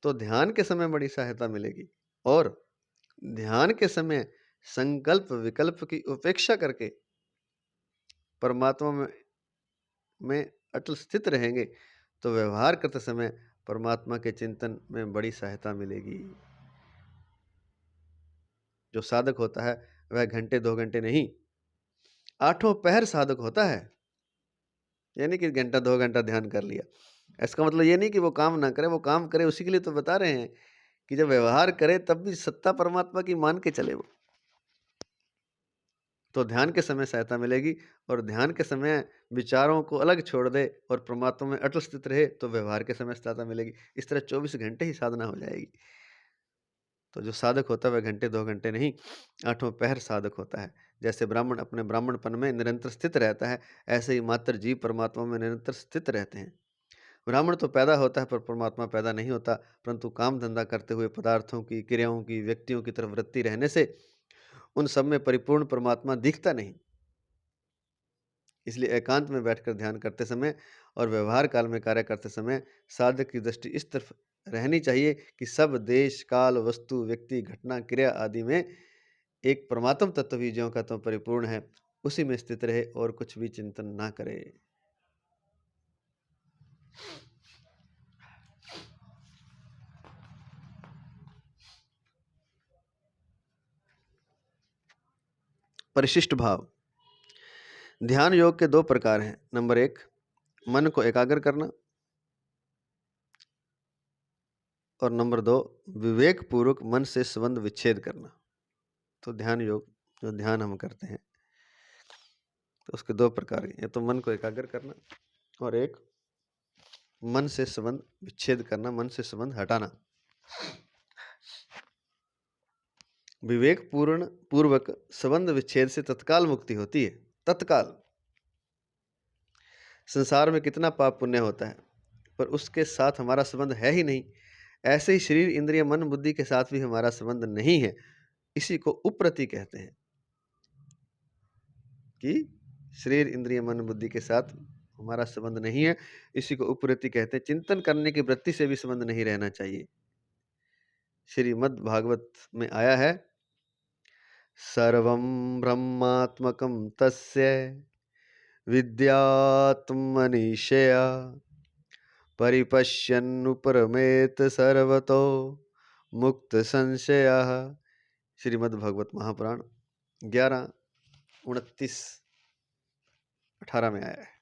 तो ध्यान के समय बड़ी सहायता मिलेगी। और ध्यान के समय संकल्प विकल्प की उपेक्षा करके परमात्मा में अटल स्थित रहेंगे तो व्यवहार करते समय परमात्मा के चिंतन में बड़ी सहायता मिलेगी। जो साधक होता है वह घंटे 2 घंटे नहीं, आठों पहर साधक होता है। यानी कि घंटा 2 घंटा ध्यान कर लिया, इसका मतलब ये नहीं कि वो काम ना करे, वो काम करे। उसी के लिए तो बता रहे हैं कि जब व्यवहार करे तब भी सत्ता परमात्मा की मान के चले वो, तो ध्यान के समय सहायता मिलेगी। और ध्यान के समय विचारों को अलग छोड़ दे और परमात्मा में अटल स्थित रहे तो व्यवहार के समय सहायता मिलेगी। इस तरह 24 घंटे ही साधना हो जाएगी। तो जो साधक होता है वह घंटे 2 घंटे नहीं, आठों पहर साधक होता है। जैसे ब्राह्मण अपने ब्राह्मणपन में निरंतर स्थित रहता है, ऐसे ही मात्र जीव परमात्मा में निरंतर स्थित रहते हैं। ब्राह्मण तो पैदा होता है पर परमात्मा पैदा नहीं होता, परंतु काम धंधा करते हुए पदार्थों की, क्रियाओं की, व्यक्तियों की तरफ वृत्ति रहने से उन सब में परिपूर्ण परमात्मा दिखता नहीं। इसलिए एकांत में बैठकर ध्यान करते समय और व्यवहार काल में कार्य करते समय साधक की दृष्टि इस तरफ रहनी चाहिए कि सब देश काल वस्तु व्यक्ति घटना क्रिया आदि में एक परमात्म तत्व ही ज्यों का त्यों परिपूर्ण है, उसी में स्थित रहे और कुछ भी चिंतन ना करे। परिशिष्ट भाव। ध्यान योग के 2 प्रकार हैं। नंबर 1 मन को एकाग्र करना और नंबर 2 विवेक पूर्वक मन से संबंध विच्छेद करना। तो ध्यान योग, जो ध्यान हम करते हैं तो उसके 2 प्रकार हैं। ये तो मन को एकाग्र करना और एक मन से संबंध विच्छेद करना, मन से संबंध हटाना। विवेक पूर्वक संबंध विच्छेद से तत्काल मुक्ति होती है। तत्काल। संसार में कितना पाप पुण्य होता है पर उसके साथ हमारा संबंध है ही नहीं। ऐसे ही शरीर इंद्रिय मन बुद्धि के साथ भी हमारा संबंध नहीं है। इसी को उपरति कहते हैं कि शरीर इंद्रिय मन बुद्धि के साथ हमारा संबंध नहीं है, इसी को उपरति कहते हैं। चिंतन करने की वृत्ति से भी संबंध नहीं रहना चाहिए। श्रीमद् भागवत में आया है, सर्वं ब्रह्मात्मकं तस्य विद्यात्मनीशया परिपश्यन्नुपरमेत सर्वतो मुक्त संशयः। श्रीमद् भागवत महापुराण 11:29-18 में आया है।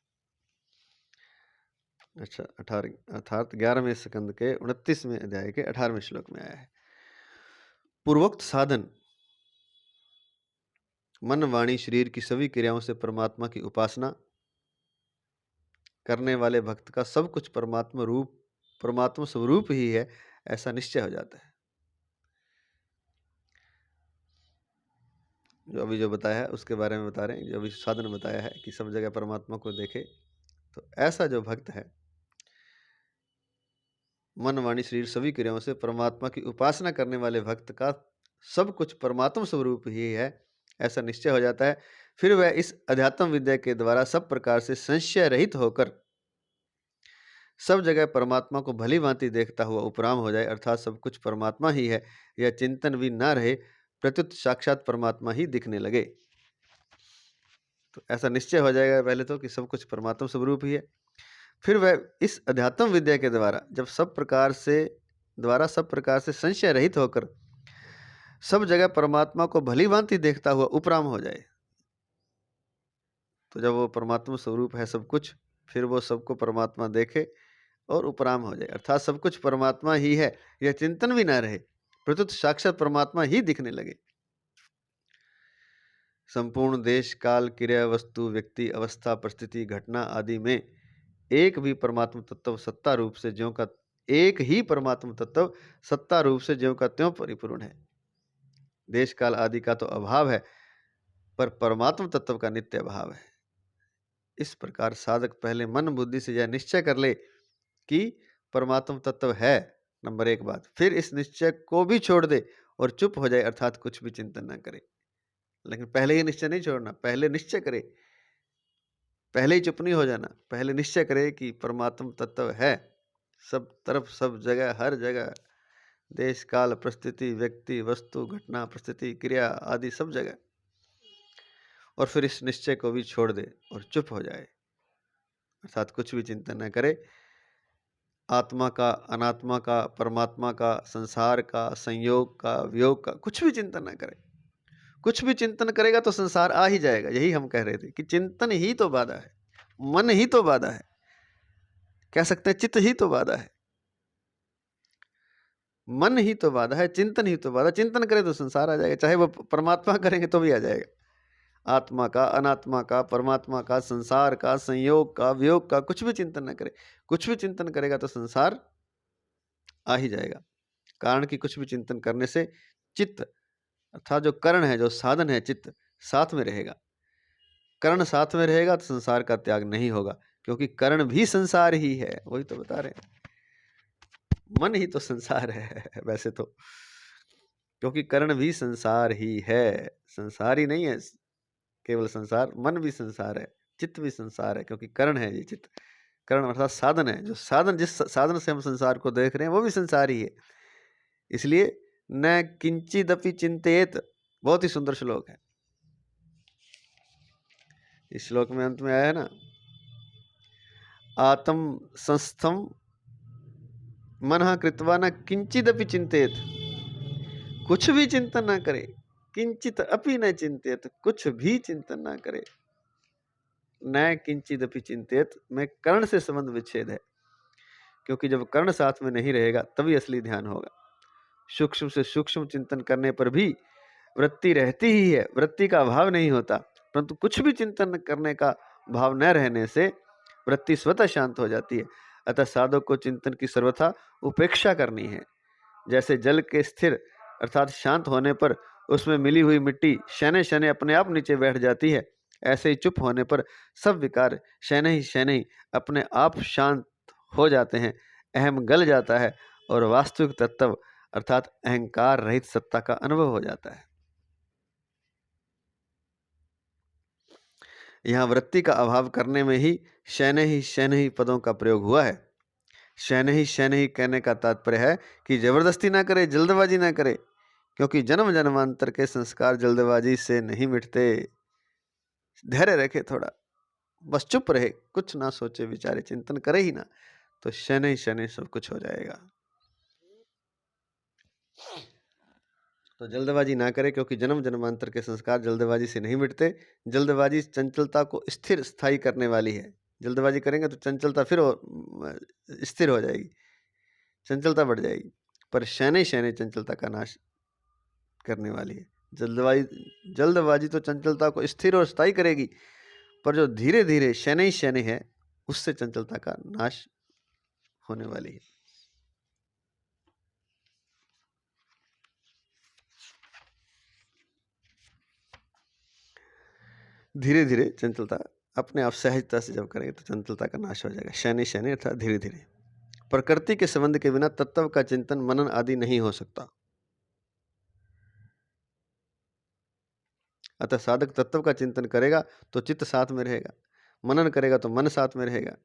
अच्छा, 18 अर्थात 11वें स्कंद के 29वें अध्याय के 18वें श्लोक में आया है। पूर्वोक्त साधन मन वाणी शरीर की सभी क्रियाओं से परमात्मा की उपासना करने वाले भक्त का सब कुछ परमात्मा स्वरूप ही है, ऐसा निश्चय हो जाता है। जो अभी जो बताया है उसके बारे में बता रहे हैं। जो अभी साधन बताया है कि सब जगह परमात्मा को देखे, तो ऐसा जो भक्त है मन वाणी शरीर सभी क्रियाओं से परमात्मा की उपासना करने वाले भक्त का सब कुछ परमात्मा स्वरूप ही है, ऐसा निश्चय हो जाता है। फिर वह इस अध्यात्म विद्या के द्वारा सब प्रकार से संशय रहित होकर सब जगह परमात्मा को भली भांति देखता हुआ उपराम हो जाए, अर्थात सब कुछ परमात्मा ही है, यह चिंतन भी ना रहे, प्रत्युत साक्षात परमात्मा ही दिखने लगे। तो ऐसा निश्चय हो जाएगा पहले तो कि सब कुछ परमात्मा स्वरूप ही है। फिर वह इस अध्यात्म विद्या के द्वारा जब सब प्रकार से संशय रहित होकर सब जगह परमात्मा को भली भांति देखता हुआ उपराम हो जाए, तो जब वो परमात्मा स्वरूप है सब कुछ, फिर वो सबको परमात्मा देखे और उपराम हो जाए, अर्थात सब कुछ परमात्मा ही है, यह चिंतन भी ना रहे, प्रत्युत साक्षात परमात्मा ही दिखने लगे। संपूर्ण देश काल क्रिया वस्तु व्यक्ति अवस्था परिस्थिति घटना आदि में एक भी परमात्मा तत्व सत्ता रूप से ज्यों का एक ही परमात्मा तत्व सत्ता रूप से ज्यों का त्यों परिपूर्ण है। देश काल आदि का तो अभाव है पर परमात्मा तत्व का नित्य अभाव है। इस प्रकार साधक पहले मन बुद्धि से यह निश्चय कर ले कि परमात्मा तत्व है, नंबर 1 बात। फिर इस निश्चय को भी छोड़ दे और चुप हो जाए, अर्थात कुछ भी चिंतन ना करे। लेकिन पहले ही निश्चय नहीं छोड़ना, पहले निश्चय करे, पहले ही चुप नहीं हो जाना। पहले निश्चय करे कि परमात्म तत्व है, सब तरफ, सब जगह, हर जगह, देश काल परिस्थिति, व्यक्ति, वस्तु, घटना, परिस्थिति, क्रिया आदि सब जगह। और फिर इस निश्चय को भी छोड़ दे और चुप हो जाए, अर्थात कुछ भी चिंतन न करे। आत्मा का, अनात्मा का, परमात्मा का, संसार का, संयोग का, वियोग का कुछ भी चिंतन न करे। कुछ भी चिंतन करेगा तो संसार आ ही जाएगा। यही हम कह रहे थे कि चिंतन ही तो बाधा है, मन ही तो बाधा है, कह सकते हैं चित्त ही तो बाधा है, मन ही तो बाधा है, चिंतन ही तो बाधा। चिंतन करे तो संसार आ जाएगा, चाहे वो परमात्मा करेंगे तो भी आ जाएगा। आत्मा का, अनात्मा का, परमात्मा का, संसार का, संयोग का, वियोग का कुछ भी चिंतन न करे। कुछ भी चिंतन करेगा तो संसार आ ही जाएगा। कारण कि कुछ भी चिंतन करने से चित्त अर्थात जो करण है, जो साधन है, चित्त साथ में रहेगा। करण साथ में रहेगा तो संसार का त्याग नहीं होगा, क्योंकि करण भी संसार ही है। वही तो बता रहे हैं, मन ही तो संसार है वैसे तो, क्योंकि करण भी संसार ही है, संसार ही नहीं है केवल संसार, मन भी संसार है, चित्त भी संसार है, क्योंकि करण है ये चित्त। करण अर्थात साधन है, जो साधन, जिस साधन से हम संसार को देख रहे हैं वो भी संसार ही है। इसलिए न किंचिदपि चिंतेत, बहुत ही सुंदर श्लोक है। इस श्लोक में अंत में आया है ना, आत्म संस्थम मनः कृत्वा न किंचिदपि चिंतेत, कुछ भी चिंतन ना करे। किंचित अपि न चिंतेत, कुछ भी चिंतन ना करे। न किंचिदपि चिंतेत में कर्ण से संबंध विच्छेद है, क्योंकि जब कर्ण साथ में नहीं रहेगा तभी असली ध्यान होगा। सूक्ष्म से सूक्ष्म चिंतन करने पर भी वृत्ति रहती ही है, वृत्ति का अभाव नहीं होता, परंतु कुछ भी चिंतन करने का भाव न रहने से वृत्ति स्वतः शांत हो जाती है। अतः साधक को चिंतन की सर्वथा उपेक्षा करनी है। जैसे जल के स्थिर अर्थात शांत होने पर उसमें मिली हुई मिट्टी शनै शनै अपने आप नीचे बैठ जाती है, ऐसे ही चुप होने पर सब विकार शनै ही अपने आप शांत हो जाते हैं, अहम गल जाता है और वास्तविक तत्व अर्थात अहंकार रहित सत्ता का अनुभव हो जाता है। यहाँ वृत्ति का अभाव करने में ही शनै ही पदों का प्रयोग हुआ है। शनै ही कहने का तात्पर्य है कि जबरदस्ती ना करे, जल्दबाजी ना करे, क्योंकि जन्म जन्मांतर के संस्कार जल्दबाजी से नहीं मिटते। धैर्य रखे थोड़ा, बस चुप रहे, कुछ ना सोचे विचारे, चिंतन करे ही ना, तो शनै सब कुछ हो जाएगा। तो जल्दबाजी ना करे, क्योंकि जन्म जन्मांतर के संस्कार जल्दबाजी से नहीं मिटते। जल्दबाजी चंचलता को स्थिर स्थायी करने वाली है। जल्दबाजी करेंगे तो चंचलता फिर स्थिर हो जाएगी, चंचलता बढ़ जाएगी, पर शनै चंचलता का नाश करने वाली है। जल्दबाजी तो चंचलता को स्थिर और स्थायी करेगी, पर जो धीरे धीरे शनै है उससे चंचलता का नाश होने वाली है। धीरे धीरे चंचलता अपने आप सहजता से जब करेंगे तो चंचलता का नाश हो जाएगा। शनै अर्थात धीरे धीरे। प्रकृति के संबंध के बिना तत्व का चिंतन मनन आदि नहीं हो सकता। अतः साधक तत्व का चिंतन करेगा तो चित्त साथ में रहेगा, मनन करेगा तो मन साथ में रहेगा,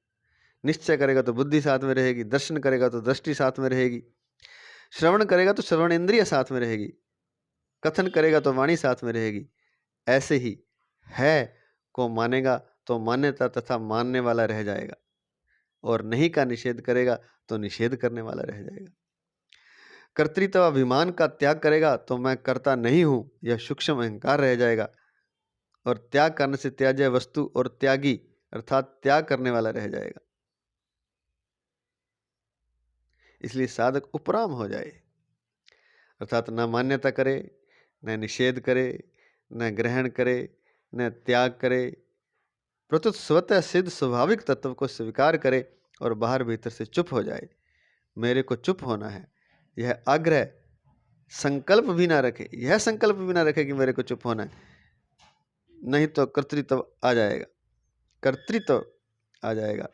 निश्चय करेगा तो बुद्धि साथ में रहेगी, दर्शन करेगा तो दृष्टि साथ में रहेगी, श्रवण करेगा तो श्रवण इंद्रिय साथ में रहेगी, कथन करेगा तो वाणी साथ में रहेगी। ऐसे ही है को मानेगा तो मान्यता तथा मानने वाला रह जाएगा, और नहीं का निषेध करेगा तो निषेध करने वाला रह जाएगा। कर्तृत्व अभिमान का त्याग करेगा तो मैं कर्ता नहीं हूं यह सूक्ष्म अहंकार रह जाएगा, और त्याग करने से त्याज्य वस्तु और त्यागी अर्थात त्याग करने वाला रह जाएगा। इसलिए साधक उपराम हो जाए, अर्थात न मान्यता करे, न निषेध करे, न ग्रहण करे, न त्याग करे, प्रत्युत स्वतः सिद्ध स्वाभाविक तत्व को स्वीकार करे और बाहर भीतर से चुप हो जाए। मेरे को चुप होना है, यह आग्रह संकल्प भी ना रखे, यह संकल्प भी ना रखे कि मेरे को चुप होना है, नहीं तो कर्तृत्व आ जाएगा, कर्तृत्व आ जाएगा,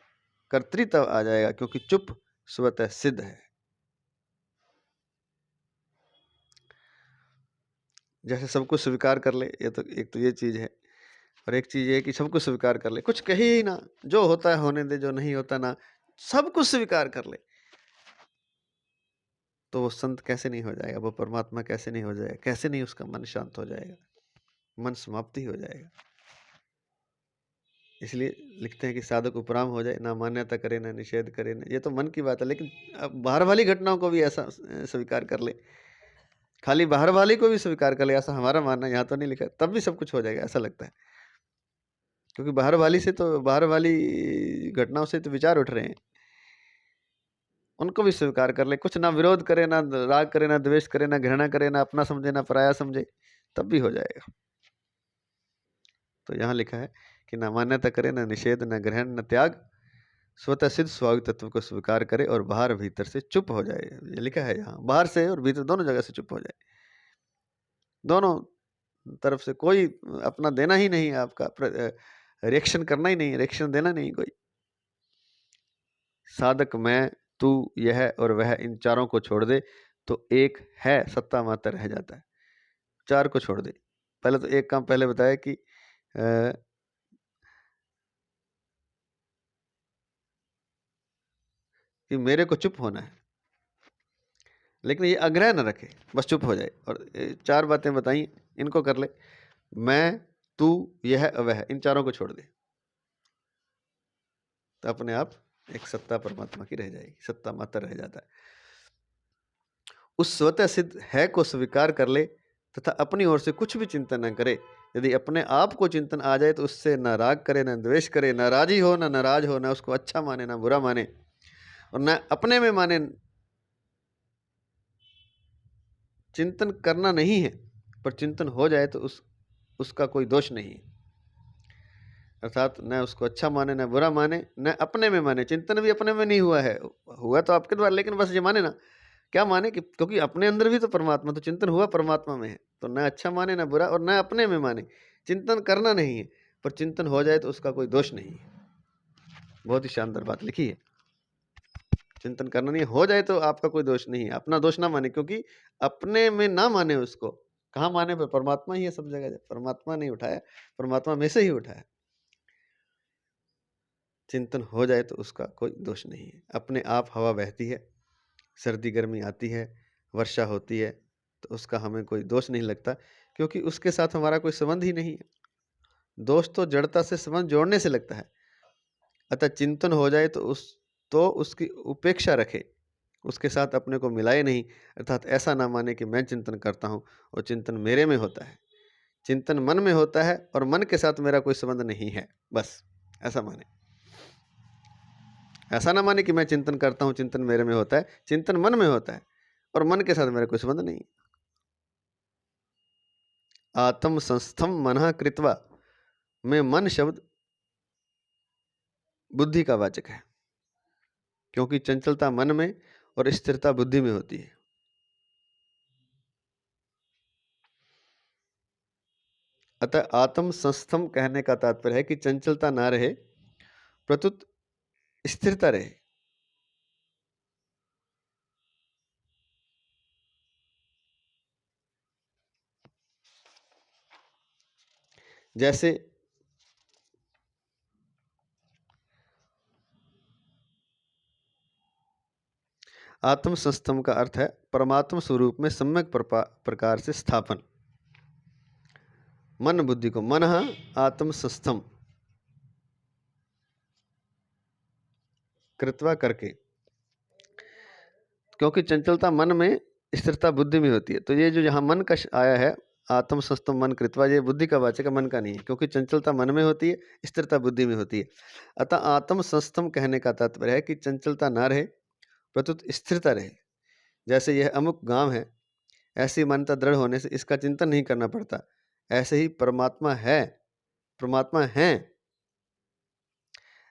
कर्तृत्व आ जाएगा, क्योंकि चुप स्वतः सिद्ध है। जैसे सब कुछ स्वीकार कर ले, ये तो एक तो ये चीज़ है। और एक चीज़ ये है कि सब कुछ स्वीकार कर ले, कुछ कहे ही ना, जो होता है होने दे, जो नहीं होता ना, सब कुछ स्वीकार कर ले। तो वो संत कैसे नहीं हो जाएगा, वो परमात्मा कैसे नहीं हो जाएगा, कैसे नहीं उसका मन शांत हो जाएगा, मन समाप्ति हो जाएगा। इसलिए लिखते हैं कि साधक उपराम हो जाए, ना मान्यता करे ना निषेध करे ना। ये तो मन की बात है, लेकिन अब बाहर वाली घटनाओं को भी ऐसा स्वीकार कर ले, खाली बाहर वाली को भी स्वीकार कर ले, ऐसा हमारा मानना, यहाँ तो नहीं लिखा, तब भी सब कुछ हो जाएगा ऐसा लगता है। क्योंकि बाहर वाली से तो, बाहर वाली घटनाओं से तो विचार उठ रहे हैं, उनको भी स्वीकार कर ले, कुछ ना विरोध करे, ना राग करे, ना द्वेष करे, ना घृणा करे, ना अपना समझे ना पराया समझे, तब भी हो जाएगा। तो यहाँ लिखा है कि ना मान्यता करे, ना निषेध, ना ग्रहण, न त्याग, स्वतः सिद्ध स्वाभाविक तत्व को स्वीकार करे और बाहर भीतर से चुप हो जाए। ये लिखा है यहाँ, बाहर से और भीतर दोनों जगह से चुप हो जाए, दोनों तरफ से कोई अपना देना ही नहीं है, आपका रिएक्शन करना ही नहीं, रिएक्शन देना नहीं कोई। साधक मैं, तू, यह और वह, इन चारों को छोड़ दे तो एक है सत्ता मात्र रह जाता है। चार को छोड़ दे। पहले तो एक काम पहले बताया कि मेरे को चुप होना है, लेकिन ये आग्रह न रखे, बस चुप हो जाए। और चार बातें बताई, इनको कर ले, मैं, तू, यह, वह, इन चारों को छोड़ दे तो अपने आप एक सत्ता परमात्मा की रह जाएगी, सत्ता मात्र रह जाता है। उस स्वतः सिद्ध है को स्वीकार कर ले तथा अपनी ओर से कुछ भी चिंतन न करे। यदि अपने आप को चिंतन आ जाए तो उससे न राग करे, न द्वेष करे, न राजी हो, न नाराज हो, न उसको अच्छा माने, न बुरा माने, और न अपने में माने। चिंतन करना नहीं है, पर चिंतन हो जाए तो उसका कोई दोष नहीं है। अर्थात न उसको अच्छा माने, न बुरा माने, न अपने में माने। चिंतन भी अपने में नहीं हुआ है, हुआ तो आपके द्वारा, लेकिन बस ये माने ना, क्या माने कि क्योंकि अपने अंदर भी तो परमात्मा, तो चिंतन हुआ परमात्मा में है, तो न अच्छा माने, न बुरा, और न अपने में माने। चिंतन करना नहीं है, पर चिंतन हो जाए तो उसका कोई दोष नहीं है। बहुत ही शानदार बात लिखी है। चिंतन करना नहीं हो जाए तो आपका कोई दोष नहीं है, अपना दोष ना माने, क्योंकि अपने में ना माने उसको, कहाँ माने, पर परमात्मा ही है सब जगह, परमात्मा नहीं उठाया, परमात्मा में से ही उठाया। चिंतन हो जाए तो उसका कोई दोष नहीं है। अपने आप हवा बहती है, सर्दी गर्मी आती है, वर्षा होती है, तो उसका हमें कोई दोष नहीं लगता, क्योंकि उसके साथ हमारा कोई संबंध ही नहीं है। दोष तो जड़ता से संबंध जोड़ने से लगता है। अतः चिंतन हो जाए तो उसकी उपेक्षा रखे, उसके साथ अपने को मिलाए नहीं। अर्थात ऐसा ना माने कि मैं चिंतन करता हूँ और चिंतन मेरे में होता है। चिंतन मन में होता है और मन के साथ मेरा कोई संबंध नहीं है, बस ऐसा माने। ऐसा ना माने कि मैं चिंतन करता हूँ, चिंतन मेरे में होता है। चिंतन मन में होता है और मन के साथ मेरा कोई संबंध नहीं। आत्म संस्थम मनः कृत्वा में मन शब्द बुद्धि का वाचक है, क्योंकि चंचलता मन में और स्थिरता बुद्धि में होती है। अतः आत्म संस्थम कहने का तात्पर्य है कि चंचलता ना रहे, प्रत्युत स्थिरता रहे। जैसे आत्म संस्थम का अर्थ है परमात्मा स्वरूप में सम्यक प्रकार से स्थापन। मन बुद्धि को मनः आत्म संस्थम कृत्वा करके, क्योंकि चंचलता मन में, स्थिरता बुद्धि में होती है। तो ये जो यहाँ मन का आया है, आत्म संस्थम मन कृत्वा, ये बुद्धि का वाचक है, मन का नहीं है, क्योंकि चंचलता मन में होती है, स्थिरता बुद्धि में होती है। अतः आत्म संस्थम कहने का तात्पर्य है कि चंचलता ना रहे, प्रत्युत स्थिरता रहे। जैसे यह अमुक गांव है, ऐसी मान्यता दृढ़ होने से इसका चिंतन नहीं करना पड़ता। ऐसे ही परमात्मा है, परमात्मा है,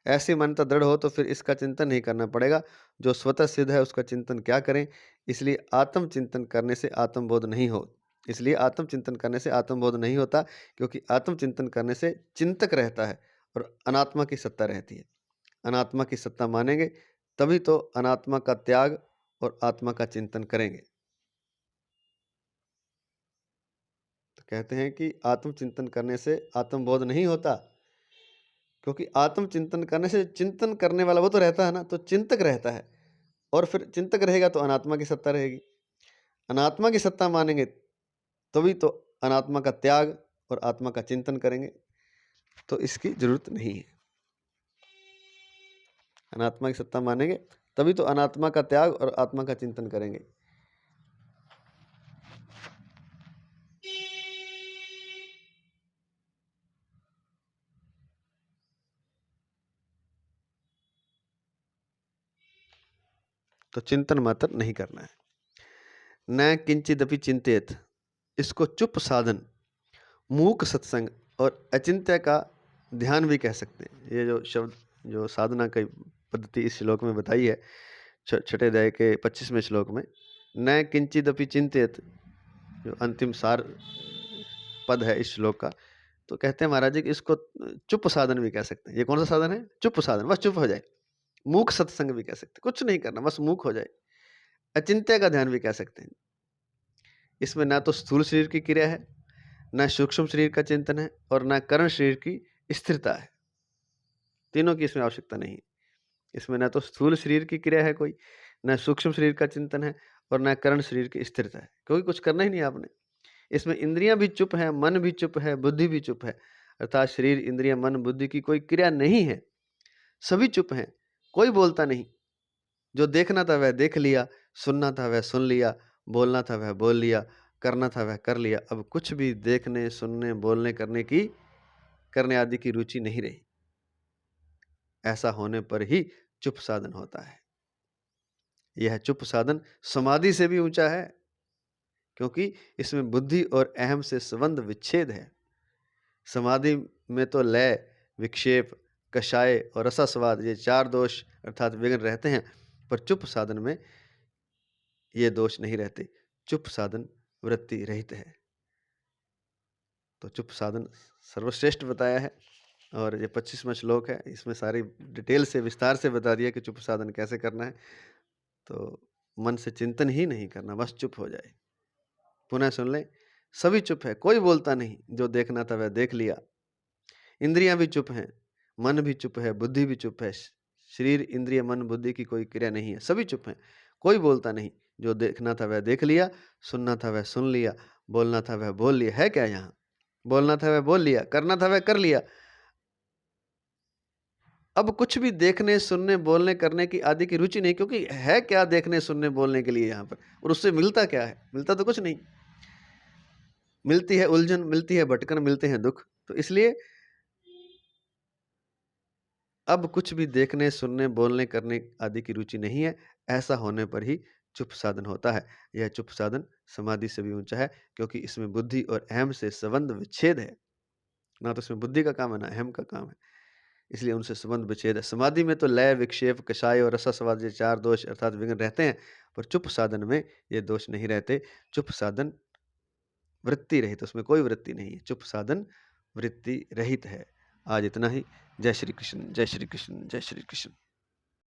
ऐसी मान्यता दृढ़ हो तो फिर इसका चिंतन नहीं करना पड़ेगा। जो स्वतः सिद्ध है उसका चिंतन क्या करें। इसलिए आत्म चिंतन करने से आत्मबोध नहीं हो, इसलिए आत्म चिंतन करने से आत्मबोध नहीं होता, क्योंकि आत्म चिंतन करने से चिंतक रहता है और अनात्मा की सत्ता रहती है। अनात्मा की सत्ता मानेंगे तभी तो अनात्मा का त्याग और आत्मा का चिंतन करेंगे। कहते हैं कि आत्मचिंतन करने से आत्मबोध नहीं होता, क्योंकि आत्मचिंतन करने से चिंतन करने वाला वो तो रहता है ना, तो चिंतक रहता है, और फिर चिंतक रहेगा तो अनात्मा की सत्ता रहेगी। अनात्मा की सत्ता मानेंगे तभी तो अनात्मा का त्याग और आत्मा का चिंतन करेंगे, तो इसकी जरूरत नहीं है। अनात्मा की सत्ता मानेंगे तभी तो अनात्मा का त्याग और आत्मा का चिंतन करेंगे। तो चिंतन मात्र नहीं करना है। न किंचिदपि चिंतेत, इसको चुप साधन, मूक सत्संग और अचिंत्य का ध्यान भी कह सकते हैं। ये जो शब्द, जो साधना की पद्धति इस श्लोक में बताई है, छठे अध्याय के 25वें श्लोक में, न किंचिदपि चिंतेत, जो अंतिम सार पद है इस श्लोक का, तो कहते हैं महाराज जी कि इसको चुप साधन भी कह सकते हैं। ये कौन सा साधन है? चुप साधन, बस चुप हो जाए। मूक सत्संग भी कह सकते हैं, कुछ नहीं करना, बस मूक हो जाए। अचिंत्य का ध्यान भी कह सकते हैं। इसमें ना तो स्थूल शरीर की क्रिया है, ना सूक्ष्म शरीर का चिंतन है, और ना कारण शरीर की स्थिरता है। तीनों की इसमें आवश्यकता नहीं है। इसमें ना तो स्थूल शरीर की क्रिया है कोई, ना सूक्ष्म शरीर का चिंतन है, और ना कारण शरीर की स्थिरता है, क्योंकि कुछ करना ही नहीं आपने। इसमें इंद्रियां भी चुप है, मन भी चुप है, बुद्धि भी चुप है, अर्थात शरीर, इंद्रिया, मन, बुद्धि की कोई क्रिया नहीं है, सभी चुप हैं, कोई बोलता नहीं। जो देखना था वह देख लिया, सुनना था वह सुन लिया, बोलना था वह बोल लिया, करना था वह कर लिया। अब कुछ भी देखने, सुनने, बोलने, करने आदि की रुचि नहीं रही। ऐसा होने पर ही चुप साधन होता है। यह चुप साधन समाधि से भी ऊंचा है, क्योंकि इसमें बुद्धि और अहम से संबंध विच्छेद है। समाधि में तो लय, विक्षेप, कषाय और रसास्वाद, ये 4 दोष अर्थात विघ्न रहते हैं, पर चुप साधन में ये दोष नहीं रहते। चुप साधन वृत्ति रहित है। तो चुप साधन सर्वश्रेष्ठ बताया है, और ये 25वां श्लोक है, इसमें सारी डिटेल से, विस्तार से बता दिया कि चुप साधन कैसे करना है। तो मन से चिंतन ही नहीं करना, बस चुप हो जाए। पुनः सुन लें, सभी चुप है, कोई बोलता नहीं। जो देखना था वह देख लिया। इंद्रियां भी चुप हैं, मन भी चुप है, बुद्धि भी चुप है। शरीर, इंद्रिय, मन, बुद्धि की कोई क्रिया नहीं है, सभी चुप हैं, कोई बोलता नहीं। जो देखना था वह देख लिया, सुनना था वह सुन लिया, बोलना था वह बोल लिया। है क्या यहाँ? बोलना था वह बोल लिया, करना था वह कर लिया। अब कुछ भी देखने, सुनने, बोलने, करने की आदि की रुचि नहीं, क्योंकि है क्या देखने, सुनने, बोलने के लिए यहाँ पर, और उससे मिलता क्या है? मिलता तो कुछ नहीं। मिलती है उलझन, मिलती है भटकन, मिलते हैं दुख। तो इसलिए अब कुछ भी देखने, सुनने, बोलने, करने आदि की रुचि नहीं है। ऐसा होने पर ही चुप साधन होता है। यह चुप साधन समाधि से भी ऊंचा है, क्योंकि इसमें बुद्धि और अहम से संबंध विच्छेद है। ना तो इसमें बुद्धि का काम है, ना अहम का काम है, इसलिए उनसे संबंध विच्छेद है। समाधि में तो लय, विक्षेप, कषाय और रसास्वाद, ये 4 दोष अर्थात विघ्न रहते हैं, पर चुप साधन में ये दोष नहीं रहते। चुप साधन वृत्ति रहित, उसमें कोई वृत्ति नहीं है। चुप साधन वृत्ति रहित है। आज इतना ही। जय श्री कृष्ण, जय श्री कृष्ण, जय श्री कृष्ण।